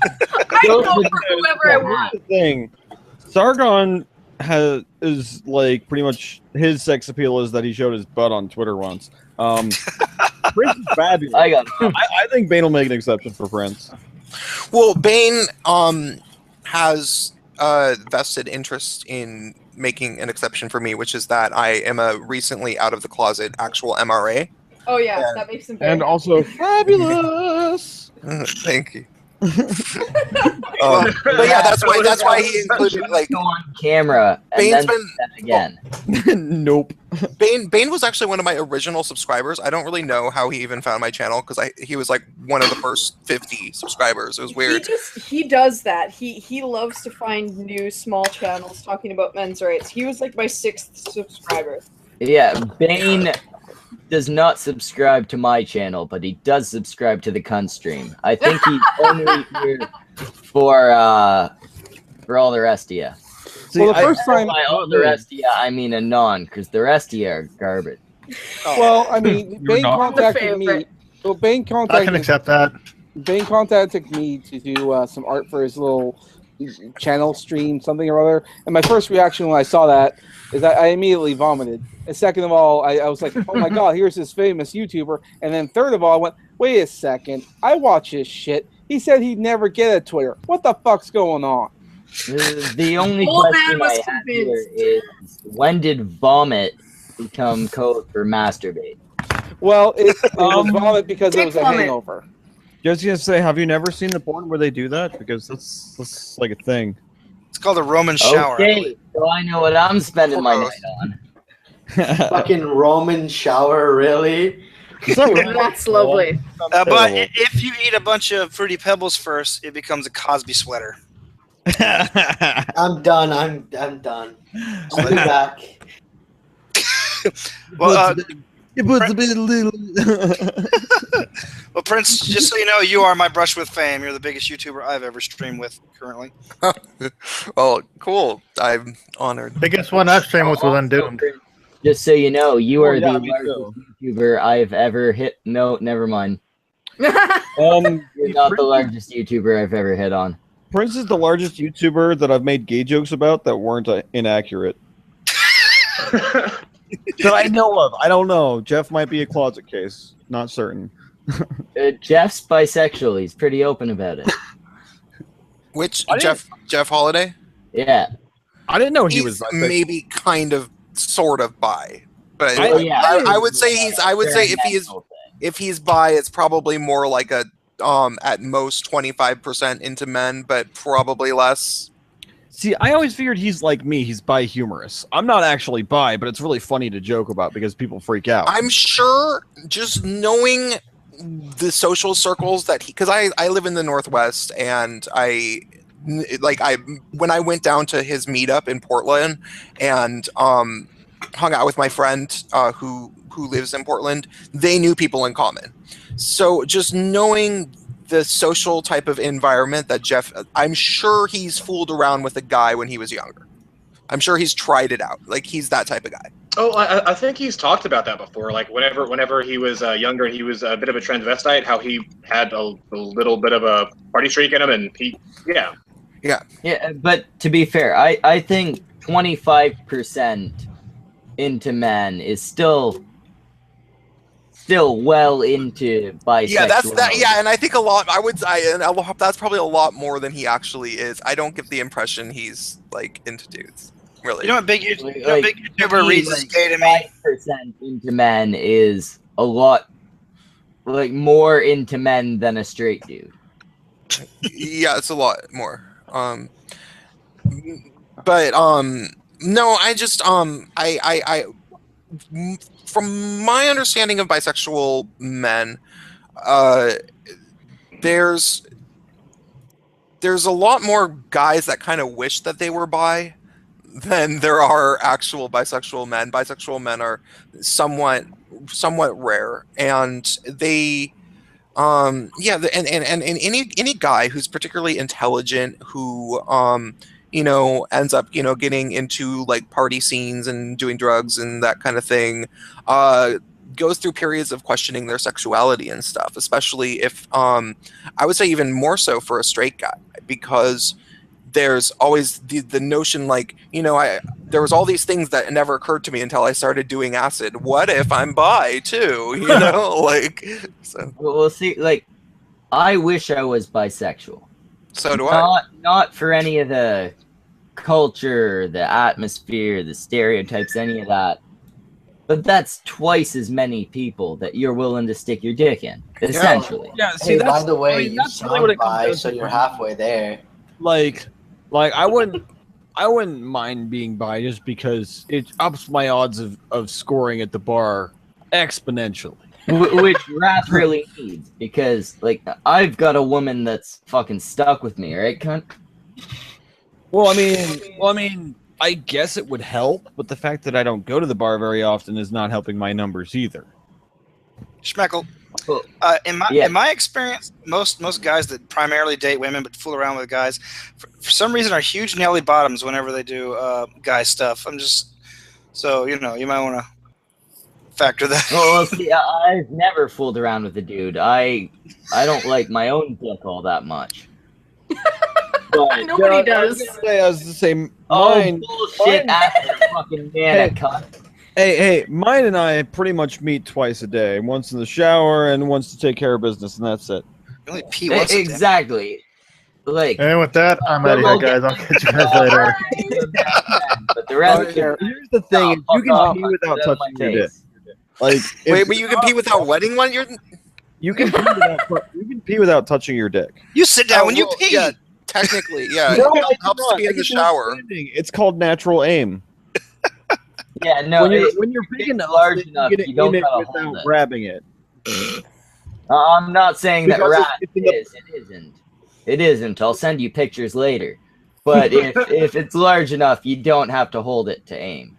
I go for whoever I want. The thing, Sargon is like pretty much his sex appeal is that he showed his butt on Twitter once. Prince is fabulous. I think Bane will make an exception for Prince. Well, Bane has vested interest in making an exception for me, which is that I am a recently out of the closet actual MRA. Oh yeah, that makes him. And also fabulous. Thank you. But yeah, that's why he included like Go on camera and Bane's then again. Nope. Bane was actually one of my original subscribers. I don't really know how he even found my channel because he was like one of the first 50 subscribers. It was weird. He does that. He loves to find new small channels talking about men's rights. He was like my 6th subscriber. Yeah, Bane does not subscribe to my channel, but he does subscribe to the Cuntstream. I think he's only here for all the rest of you. See, Well, the first time, By all the rest of you, I mean Anon, because the rest of you are garbage. well, I mean, Bane not. contacted me. Well, Bane I can contacted accept that. Bane contacted me to do some art for his little channel stream, something or other. And my first reaction when I saw that is that I immediately vomited. And second of all, I was like, oh my god, here's this famous YouTuber. And then third of all, I went, wait a second, I watch his shit. He said he'd never get a Twitter. What the fuck's going on? The only question I have here is, when did vomit become code for masturbate? Well, it was vomit because it was a hangover. Just gonna say, have you never seen the porn where they do that? Because that's like a thing. It's called a Roman shower. Okay, so I know what I'm spending my night on. Fucking Roman shower, really? That's lovely. But if you eat a bunch of Fruity Pebbles first, it becomes a Cosby sweater. I'm done. I'm done. I'll be back. Well, it puts a bit little. well, Prince, just so you know, you are my brush with fame. You're the biggest YouTuber I've ever streamed with currently. Well, cool. I'm honored. Biggest one I've streamed with was Undoomed. Just so you know, you are yeah, the me largest YouTuber I've ever hit. No, never mind. You're Prince, not the largest YouTuber I've ever hit on. Prince is the largest YouTuber that I've made gay jokes about that weren't inaccurate. That I know of. I don't know. Jeff might be a closet case. Not certain. Jeff's bisexual. He's pretty open about it. Which Jeff Holiday? Yeah. I didn't know he He's was bisexual. maybe kind of sort of bi. But yeah. I would say if he's bi, it's probably more like a at most 25% into men, but probably less. See, I always figured he's like me. He's bi humorous. I'm not actually bi, but it's really funny to joke about because people freak out. I'm sure just knowing the social circles that because I live in the Northwest and when I went down to his meetup in Portland and hung out with my friend who lives in Portland, they knew people in common. So just knowing the social type of environment that Jeff, I'm sure he's fooled around with a guy when he was younger. I'm sure he's tried it out. Like he's that type of guy. Oh, I think he's talked about that before. Like whenever he was younger, he was a bit of a transvestite. How he had a little bit of a party streak in him, and Yeah, but to be fair, I think 25% into men is still well into bisexual. Yeah, that's that. Yeah, and I think a lot. That's probably a lot more than he actually is. I don't get the impression he's like into dudes. Really, you know what big YouTuber reads is gay to me. 5% into men is a lot, like more into men than a straight dude. Yeah, it's a lot more. But no, I just I from my understanding of bisexual men, there's a lot more guys that kind of wish that they were bi than there are actual bisexual men. Bisexual men are somewhat rare, and they and any guy who's particularly intelligent who ends up getting into like party scenes and doing drugs and that kind of thing goes through periods of questioning their sexuality and stuff, especially if I would say even more so for a straight guy, because there's always the notion like there was all these things that never occurred to me until I started doing acid. What if I'm bi too? Like so. Well, see, like I wish I was bisexual. So do I. Not for any of the culture, the atmosphere, the stereotypes, any of that. But that's twice as many people that you're willing to stick your dick in, essentially. Yeah, see, Hey, that's, by the way, I mean, you that's really what sound it comes bi, down so to. you're halfway there. Like I wouldn't mind being bi just because it ups my odds of scoring at the bar exponentially. Which Wrath really needs, because, like, I've got a woman that's fucking stuck with me, right, cunt? Well, I mean, I guess it would help, but the fact that I don't go to the bar very often is not helping my numbers either. Schmeckle. In my experience, most guys that primarily date women but fool around with guys, for some reason, are huge Nelly bottoms whenever they do guy stuff. I'm just so you might want to factor that. Well, see, I've never fooled around with a dude. I don't like my own dick all that much. But, Nobody does. I was to say, oh, bullshit, after fucking man, cunt. Hey, mine and I pretty much meet twice a day. Once in the shower and once to take care of business, and that's it. You only pee once a day. Exactly. Like, And with that, I'm out of here, guys. I'll catch you guys later. But the rest Here's the thing: is you can pee without touching your dick. Like, Wait, but you can pee without wetting one? You can pee without touching your dick. You sit down when you pee. Yeah, technically, yeah. No, it I helps to be in the shower. It's called natural aim. Yeah, no. When you're big enough, large enough, you you don't aim it gotta without hold it. grabbing it. I'm not saying that Because Rat it's is. It isn't. It isn't. I'll send you pictures later. But if it's large enough, you don't have to hold it to aim.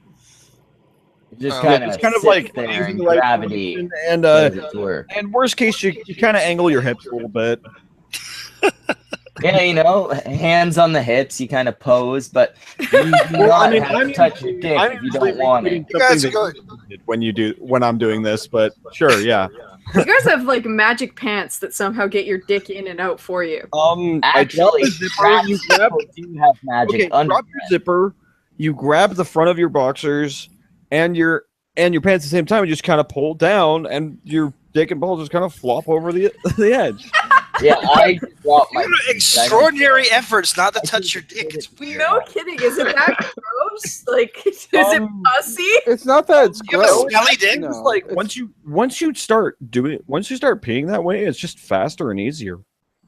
You just kind of like there using in the right gravity. position and worst case, you kind of angle your hips a little bit. Yeah, hands on the hips, you kind of pose, but you do not have to touch your dick if you don't want it. You guys when I'm doing this, but sure, yeah. You guys have like magic pants that somehow get your dick in and out for you. Actually, you grab, do have magic. Drop your zipper. You grab the front of your boxers and your pants at the same time, and just kind of pull down, and your dick and balls just kind of flop over the edge. Yeah, I dropped my. Extraordinary efforts not to touch your dick. It's weird. No kidding. Is it that gross? Like, is it pussy? It's not that it's You have a gross. smelly dick? It's like once you start peeing that way, it's just faster and easier.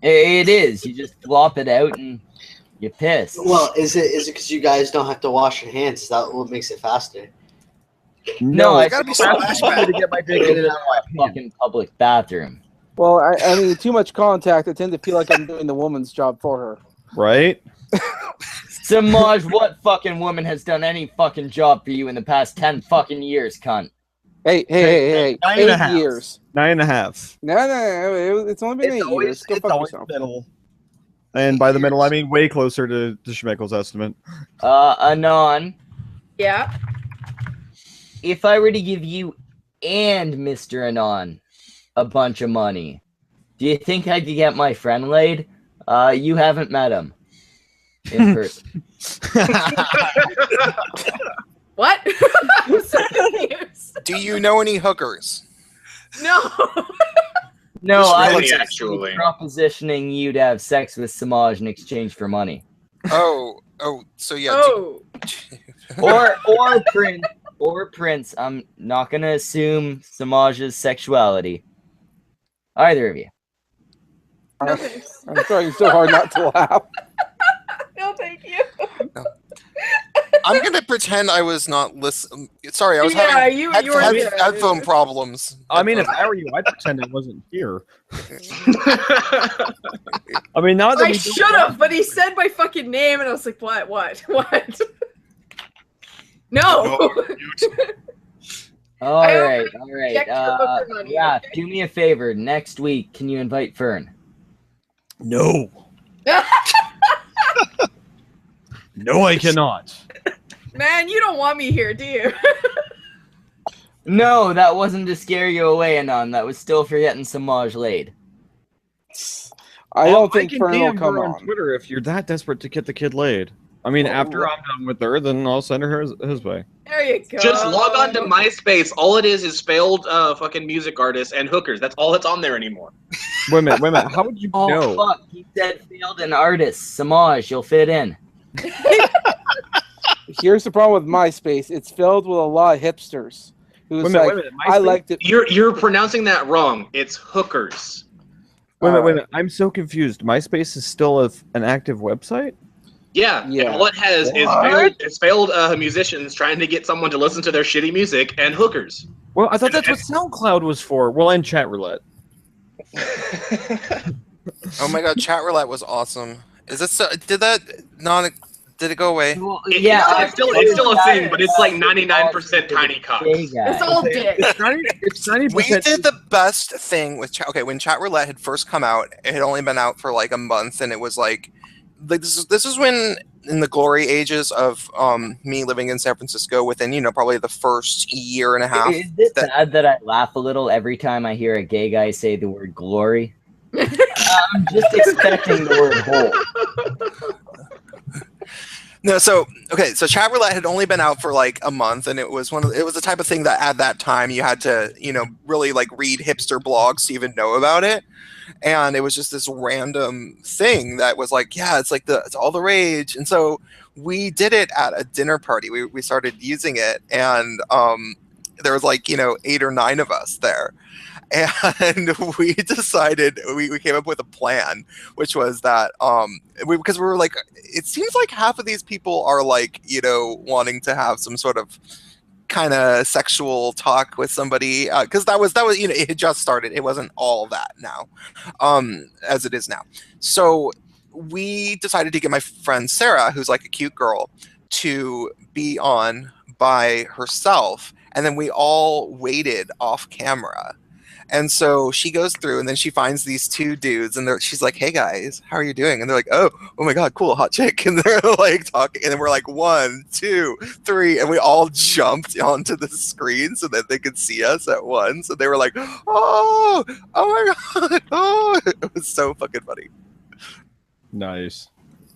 It is. You just flop it out and you piss. Well, is it because you guys don't have to wash your hands? Is that what makes it faster? No, I gotta be some to get my dick in and out of my fucking public bathroom. Well, I mean, too much contact. I tend to feel like I'm doing the woman's job for her. Right? Samaj, what fucking woman has done any fucking job for you in the past 10 fucking years, cunt? Hey. 8 years. 9.5. No. It's only been 8 years. Go fuck yourself. Middle. And by the middle, I mean way closer to Schmeckel's estimate. Anon. Yeah. If I were to give you and Mr. Anon a bunch of money, do you think I could get my friend laid? You haven't met him in person. What? I'm so confused. Do you know any hookers? No. No, Just I really, was actually. propositioning you to have sex with Samaj in exchange for money. Oh, so yeah. Oh. Or Prince. I'm not gonna assume Samaj's sexuality. Either of you. No thanks. I'm trying so hard not to laugh. No, thank you. I'm gonna pretend I was not listening. Sorry, I was Yeah, having you were headphone problems. I mean, if I were you, I'd pretend I wasn't here. I mean, now that I should have, but he said my fucking name, and I was like, what? No. All right. checked your hooker money, Yeah, okay? do me a favor. Next week, can you invite Fern? No. No, I cannot. Man, you don't want me here, do you? No, that wasn't to scare you away, Anon. That was still for getting Samaj laid. I don't think can Fern will DM come her on on. Twitter if you're that desperate to get the kid laid. I mean, after I'm done with her, then I'll send her his way. There you go. Just log on to MySpace. All it is failed fucking music artists and hookers. That's all that's on there anymore. Wait a minute. How would you Oh, know? fuck. He said failed an artist. Samaj, you'll fit in. Here's the problem with MySpace. It's filled with a lot of hipsters. Who was Wait a minute, like, wait a minute. I liked it. You're pronouncing that wrong. It's hookers. Wait a minute. I'm so confused. MySpace is still an active website? Yeah, Yeah. and all it has is failed musicians trying to get someone to listen to their shitty music and hookers. Well, I thought that's what SoundCloud was for. Well, and chat roulette. Oh my god, chat roulette was awesome. Is it so? Did it go away? Well, It's still a thing, but it's like 99% tiny cocks. It's all dick. It's 90%. We did the best thing with chat. Okay, when chat roulette had first come out, it had only been out for like a month, and it was like this is when in the glory ages of me living in San Francisco. Within probably the first year and a half. Is it sad that I laugh a little every time I hear a gay guy say the word glory? I'm just expecting the word hole. No, so chat roulette had only been out for like a month, and it was the type of thing that at that time you had to really like read hipster blogs to even know about it, and it was just this random thing that was like, yeah, it's all the rage, and so we did it at a dinner party. We started using it, and there was like 8 or 9 of us there. And we decided we came up with a plan, which was that because we were like, it seems like half of these people are like wanting to have some sort of kind of sexual talk with somebody, because that was it had just started. It wasn't all that now, as it is now. So we decided to get my friend Sarah, who's like a cute girl, to be on by herself, and then we all waited off camera. And so she goes through, and then she finds these 2 dudes, and she's like, "Hey guys, how are you doing?" And they're like, "Oh my god, cool, hot chick." And they're like talking, and then we're like 1, 2, 3, and we all jumped onto the screen so that they could see us at once. And they were like, "Oh my god, oh!" It was so fucking funny. Nice.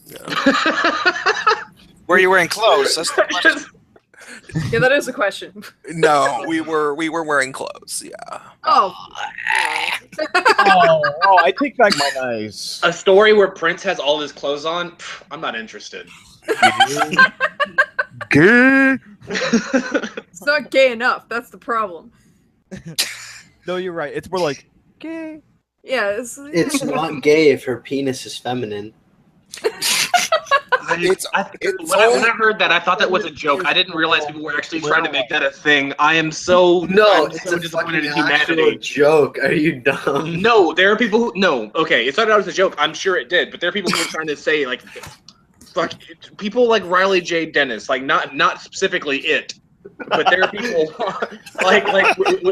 Yeah. Were you wearing clothes? That's the question. Yeah, that is a question. No, we were wearing clothes. Yeah. Oh. I take back my nice. A story where Prince has all his clothes on? Pff, I'm not interested. Gay. It's not gay enough. That's the problem. No, you're right. It's more like gay. Yeah, It's not gay if her penis is feminine. When I heard that, I thought that was a joke. I didn't realize people were actually trying to make that a thing. I'm so disappointed in humanity. Joke. Are you dumb? No, there are people who okay, it started out as a joke. I'm sure it did, but there are people who are trying to say like, fuck, people like Riley J. Dennis, like not specifically it. But there are people like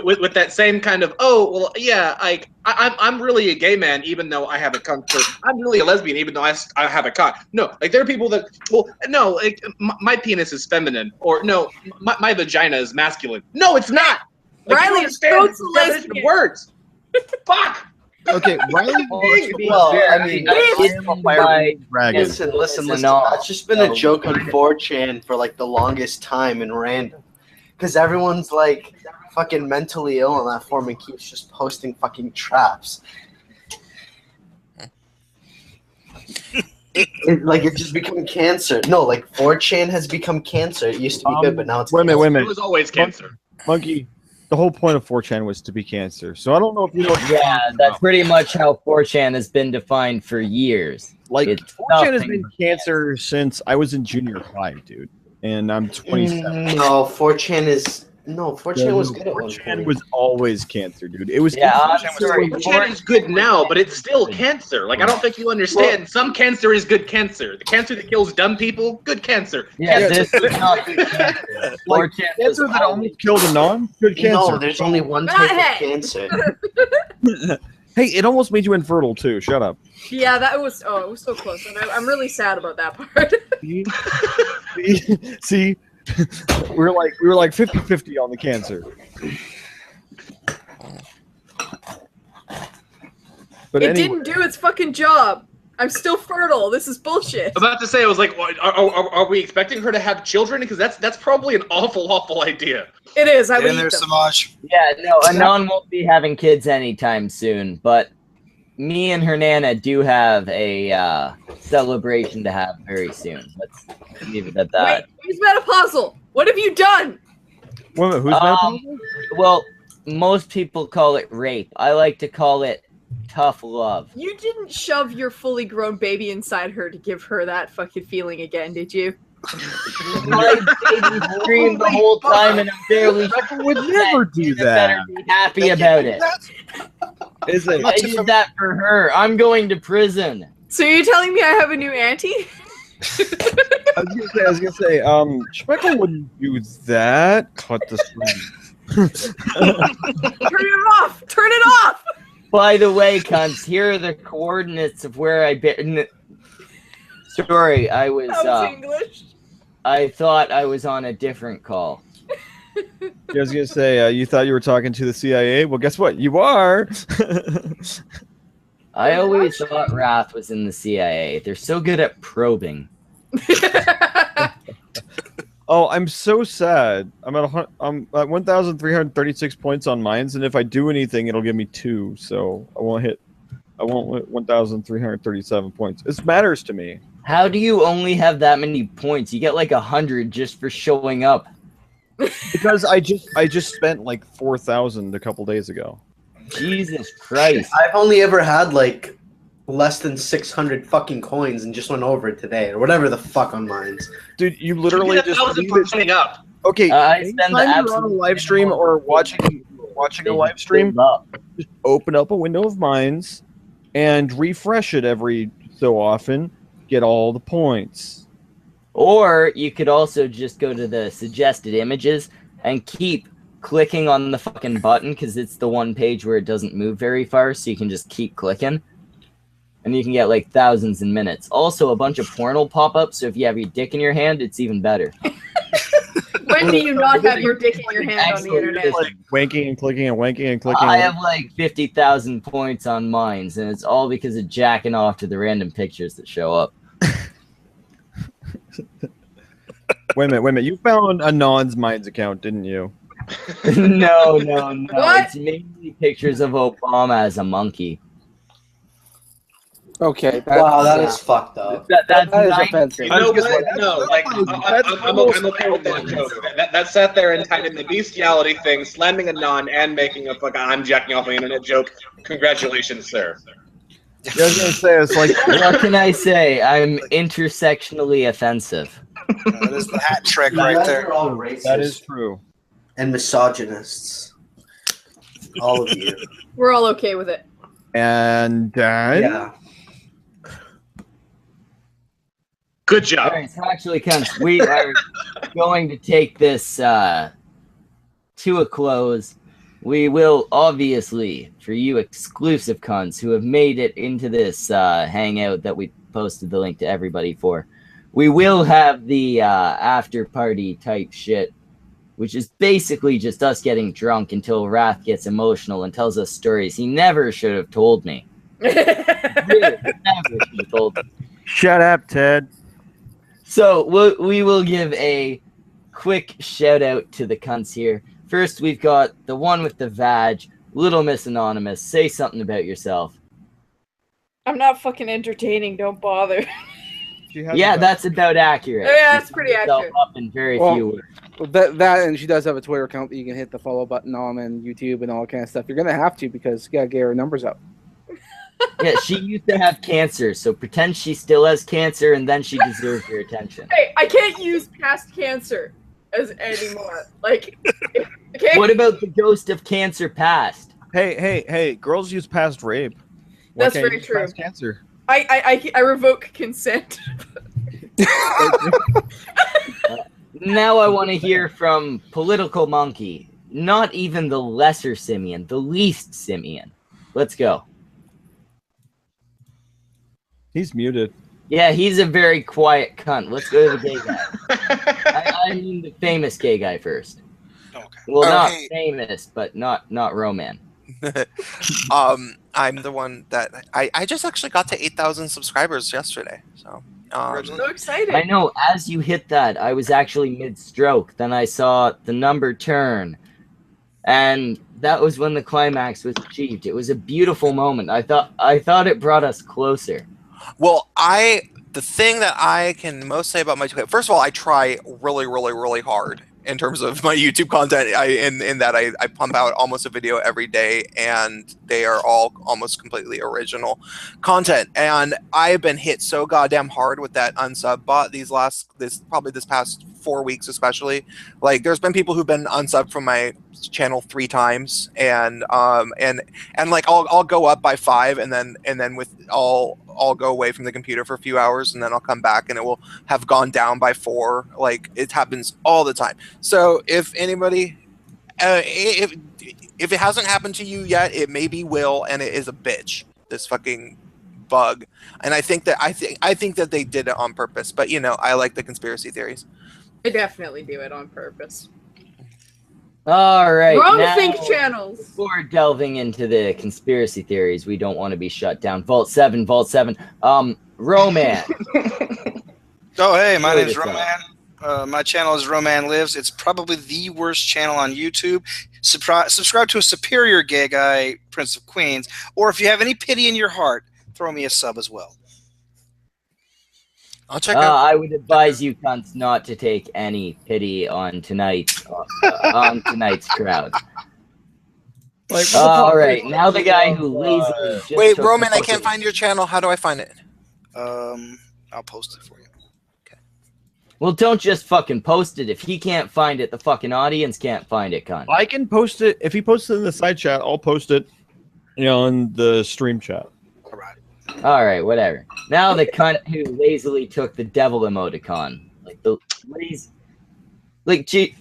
with that same kind of I'm really a gay man even though I have a cunt. I'm really a lesbian even though I have a cock. No, like there are people that like my penis is feminine, or no, my vagina is masculine. No, it's not. Like, Riley is so lesbian. Words. Fuck. Okay, Riley. Listen. That's just been a joke on 4chan for like the longest time and random. Because everyone's like fucking mentally ill on that forum and keeps just posting fucking traps. It just become cancer. No, like 4chan has become cancer. It used to be good, but now it's wait a minute. It was always cancer. Monkey. The whole point of 4chan was to be cancer. So I don't know if you know. Yeah, that's pretty much how 4chan has been defined for years. Like 4chan has been cancer since I was in junior high, dude. And I'm 27. No, 4chan was good at one point. 4chan was always cancer, dude. It was. Yeah, I'm sorry. 4chan is good now, but it's still cancer. Like I don't think you understand. Some cancer is good cancer. The cancer that kills dumb people, good cancer. Yeah, this is not good cancer. 4chan cancer that almost killed a non, good cancer. No, there's only one type of cancer. Hey, it almost made you infertile too. Shut up. Yeah, it was so close, and I'm really sad about that part. See, we were like 50-50 on the cancer. But it didn't do its fucking job. I'm still fertile. This is bullshit. I'm about to say, I was like, are we expecting her to have children? Because that's probably an awful idea. It is. I would In there, eat them. Samaj. Yeah, no, Anon won't be having kids anytime soon, but me and her Nana do have a celebration to have very soon. Let's leave it at that. Wait, where's Metapuzzle? What have you done? Wait, who's menopausal? Well, most people call it rape. I like to call it tough love. You didn't shove your fully grown baby inside her to give her that fucking feeling again, did you? My baby screamed the whole time, and I'm barely. I would never do I that. better be happy about it. Is it? I did that for her. I'm going to prison. So you're telling me I have a new auntie? I was gonna say, Speckle wouldn't do that. Cut the screen. Turn it off! Turn it off! By the way, cunts, here are the coordinates of where I been. Sorry, I was. That was English. I thought I was on a different call. I was gonna say, you thought you were talking to the CIA. Well, guess what? You are. I always thought Wrath was in the CIA. They're so good at probing. Oh, I'm so sad. I'm at 1,336 points on mines, and if I do anything, it'll give me 2. So I won't hit 1,337 points. This matters to me. How do you only have that many points? You get like 100 just for showing up. Because I just spent like 4,000 a couple days ago. Jesus Christ! I've only ever had like less than 600 fucking coins and just went over it today or whatever the fuck on mines. Dude, you literally You just get 1,000 for signing up. okay. I spend the Anytime you're on a absolute live stream or watching a live stream, just open up a window of mines and refresh it every so often. Get all the points. Or you could also just go to the suggested images and keep clicking on the fucking button because it's the one page where it doesn't move very far, so you can just keep clicking. And you can get like thousands in minutes. Also, a bunch of porn will pop up, so if you have your dick in your hand, it's even better. When do you not have your dick in your hand on the internet? Like wanking and clicking and wanking and clicking. I have like 50,000 points on mines, and it's all because of jacking off to the random pictures that show up. Wait a minute. You found a Non's Mines account, didn't you? No. What? It's mainly pictures of Obama as a monkey. Okay. Wow, that is fucked up. That's That is nice. offensive. You know what? No, like I'm okay with that joke. That sat there and tied in the bestiality thing, slamming a non and making a fuck I'm jacking off the internet joke. Congratulations, sir. I was gonna say it's like What can I say? I'm intersectionally offensive. That is the hat trick You right guys there. are all racist that is true. and misogynists. All of you. We're all okay with it. And Yeah. Good job. All right, so actually, cunts, we are going to take this to a close. We will obviously, for you exclusive cunts who have made it into this hangout that we posted the link to everybody for, we will have the after party type shit, which is basically just us getting drunk until Wrath gets emotional and tells us stories he never should have told me. Really, never should have told me. shut up, Ted. So we will give a quick shout out to the cunts here. First, we've got the one with the vag, Little Miss Anonymous. Say something about yourself. I'm not fucking entertaining. Don't bother. Yeah, that's about accurate. Yeah, You that's pretty sum yourself accurate. Up in very Well, few words. Well, that and she does have a Twitter account that you can hit the follow button on and YouTube and all that kind of stuff. You're gonna have to because you gotta get her numbers up. Yeah, she used to have cancer, so pretend she still has cancer, and then she deserves your attention. Hey, I can't use past cancer as anymore. Like, okay. What about the ghost of cancer past? Hey! Girls use past rape. Why That's can't you very use true. past cancer. I revoke consent. Now I want to hear from Political Monkey. Not even the lesser simian, the least simian. Let's go. He's muted. Yeah, he's a very quiet cunt. Let's go to the gay guy. I mean the famous gay guy first. Okay. Well, not Okay. famous, but not Roman. I'm the one that I just actually got to 8,000 subscribers yesterday. So So excited. I know, as you hit that, I was actually mid-stroke. Then I saw the number turn. And that was when the climax was achieved. It was a beautiful moment. I thought it brought us closer. well, the thing that I can most say about my Twitch, first of all, I try really, really, really hard, in terms of my YouTube content. In that I pump out almost a video every day, and they are all almost completely original content. And I have been hit so goddamn hard with that unsub bot this past 4 weeks, especially. Like, there's been people who've been unsubbed from my channel 3 times, and like I'll go up by 5, and then I'll go away from the computer for a few hours, and then I'll come back and it will have gone down by 4. Like, it happens all the time. So if anybody, if it hasn't happened to you yet, it maybe will, and it is a bitch, this fucking bug. And I think that they did it on purpose, but you know, I like the conspiracy theories. I definitely do it on purpose. All right. Wrong now, think channels. Before delving into the conspiracy theories, we don't want to be shut down. Vault 7. Roman. Oh, hey, my name's Roman. My channel is Roman Lives. It's probably the worst channel on YouTube. Subscribe to a superior gay guy, Prince of Queens, or if you have any pity in your heart, throw me a sub as well. I'll check out. I would advise you cunts not to take any pity on tonight's crowd. Like, all right, now the guy who lazily just Wait, took Roman, the I can't find your channel. How do I find it? I'll post it for you. Okay. Well, don't just fucking post it. If he can't find it, the fucking audience can't find it, cunt. I can post it. If he posts it in the side chat, I'll post it, in the stream chat. All right, whatever. Now the cunt who lazily took the devil emoticon,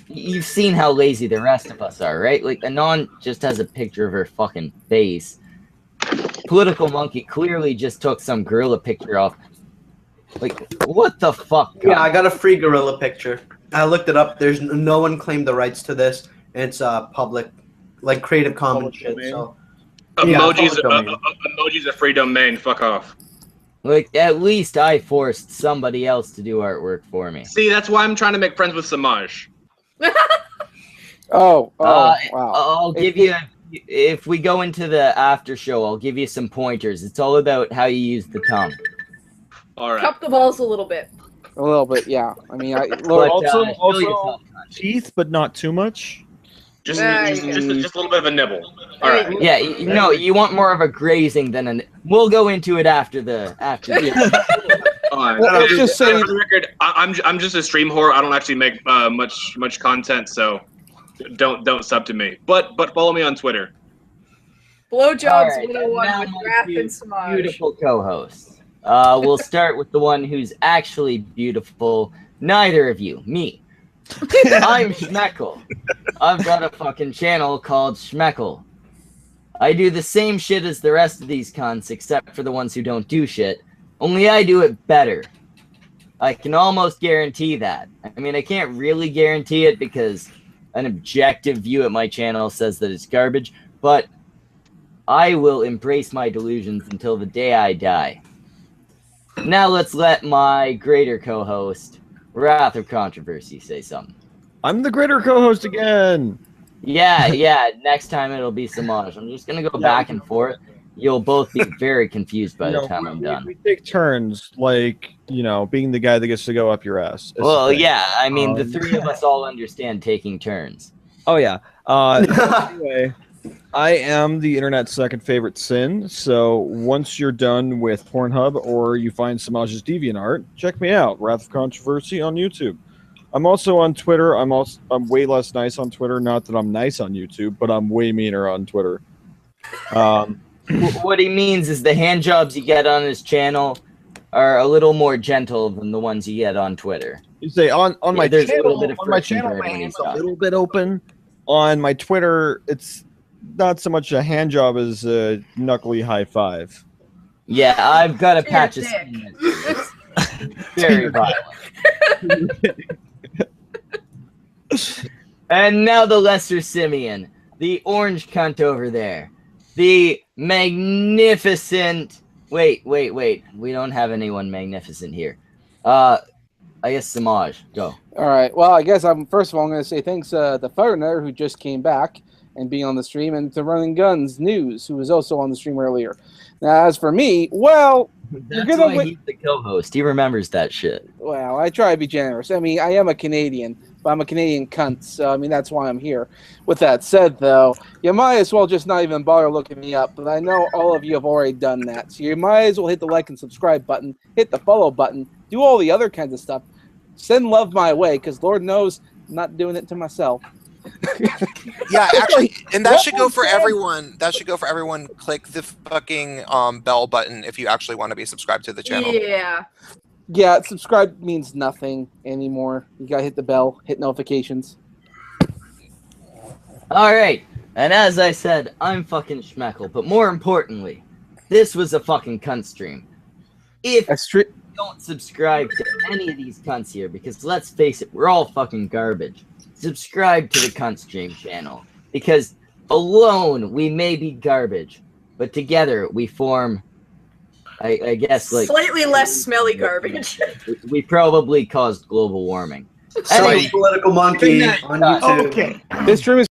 you've seen how lazy the rest of us are, right? Like, Anon just has a picture of her fucking face. Political Monkey clearly just took some gorilla picture off. Like, what the fuck? Cunt? Yeah, I got a free gorilla picture. I looked it up. There's no one claimed the rights to this. It's public, like Creative Commons shit. So. Emojis are free domain. Fuck off. Like, at least I forced somebody else to do artwork for me. See, that's why I'm trying to make friends with Samaj. Wow. I'll give you, if we go into the after show, I'll give you some pointers. It's all about how you use the tongue. All right. Cup the balls a little bit. A little bit, yeah. I mean, also teeth, but not too much. Just a little bit of a nibble. All right. Yeah, you want more of a grazing than a. We'll go into it after the. Let's just say, for the record, I'm just a stream whore. I don't actually make much content, so don't sub to me. But follow me on Twitter. Blowjobs 101 with Wrath and Samaj. Beautiful co-hosts. We'll start with the one who's actually beautiful. Neither of you, me. I'm Schmeckle. I've got a fucking channel called Schmeckle. I do the same shit as the rest of these cunts, except for the ones who don't do shit. Only I do it better. I can almost guarantee that. I mean, I can't really guarantee it because an objective view at my channel says that it's garbage, but I will embrace my delusions until the day I die. Now let's let my greater co-host, Wrath of Controversy, say something. I'm the greater co-host again. Yeah. Next time it'll be Samaj. I'm just gonna go back and forth. You'll both be very confused by the time I'm done. We take turns, like, being the guy that gets to go up your ass. Well, yeah. I mean, the three of us all understand taking turns. Oh yeah. Anyway, I am the internet's second favorite sin. So once you're done with Pornhub or you find Samaj's DeviantArt, check me out, Wrath of Controversy on YouTube. I'm also on Twitter. I'm way less nice on Twitter. Not that I'm nice on YouTube, but I'm way meaner on Twitter. What he means is the hand jobs you get on his channel are a little more gentle than the ones you get on Twitter. You say on my there's channel, a little bit of my hand's a little bit open. On my Twitter, it's not so much a hand job as a knuckly high five. Yeah, I've got a patch of skin. Very violent. And now the lesser simian, the orange cunt over there. The magnificent... Wait. We don't have anyone magnificent here. I guess Samaj, go. All right. Well, I guess first of all, I'm going to say thanks to the foreigner who just came back and being on the stream, and to Running Guns News, who was also on the stream earlier. Now, as for me, well... That's why he's the co-host. He remembers that shit. Well, I try to be generous. I mean, I am a Canadian, but I'm a Canadian cunt, so I mean that's why I'm here. With that said, though, you might as well just not even bother looking me up. But I know all of you have already done that, so you might as well hit the like and subscribe button, hit the follow button, do all the other kinds of stuff. Send love my way, because Lord knows I'm not doing it to myself. Yeah, actually, and that should go for everyone. That should go for everyone. Click the fucking bell button if you actually want to be subscribed to the channel. Yeah. Yeah, subscribe means nothing anymore. You gotta hit the bell, hit notifications. Alright, and as I said, I'm fucking Schmeckle, but more importantly, this was a fucking cunt stream. If you don't subscribe to any of these cunts here, because let's face it, we're all fucking garbage, subscribe to the Cuntstream channel, because alone we may be garbage, but together we form, I guess, like slightly less smelly garbage. we probably caused global warming. So, political monkey on YouTube. This stream is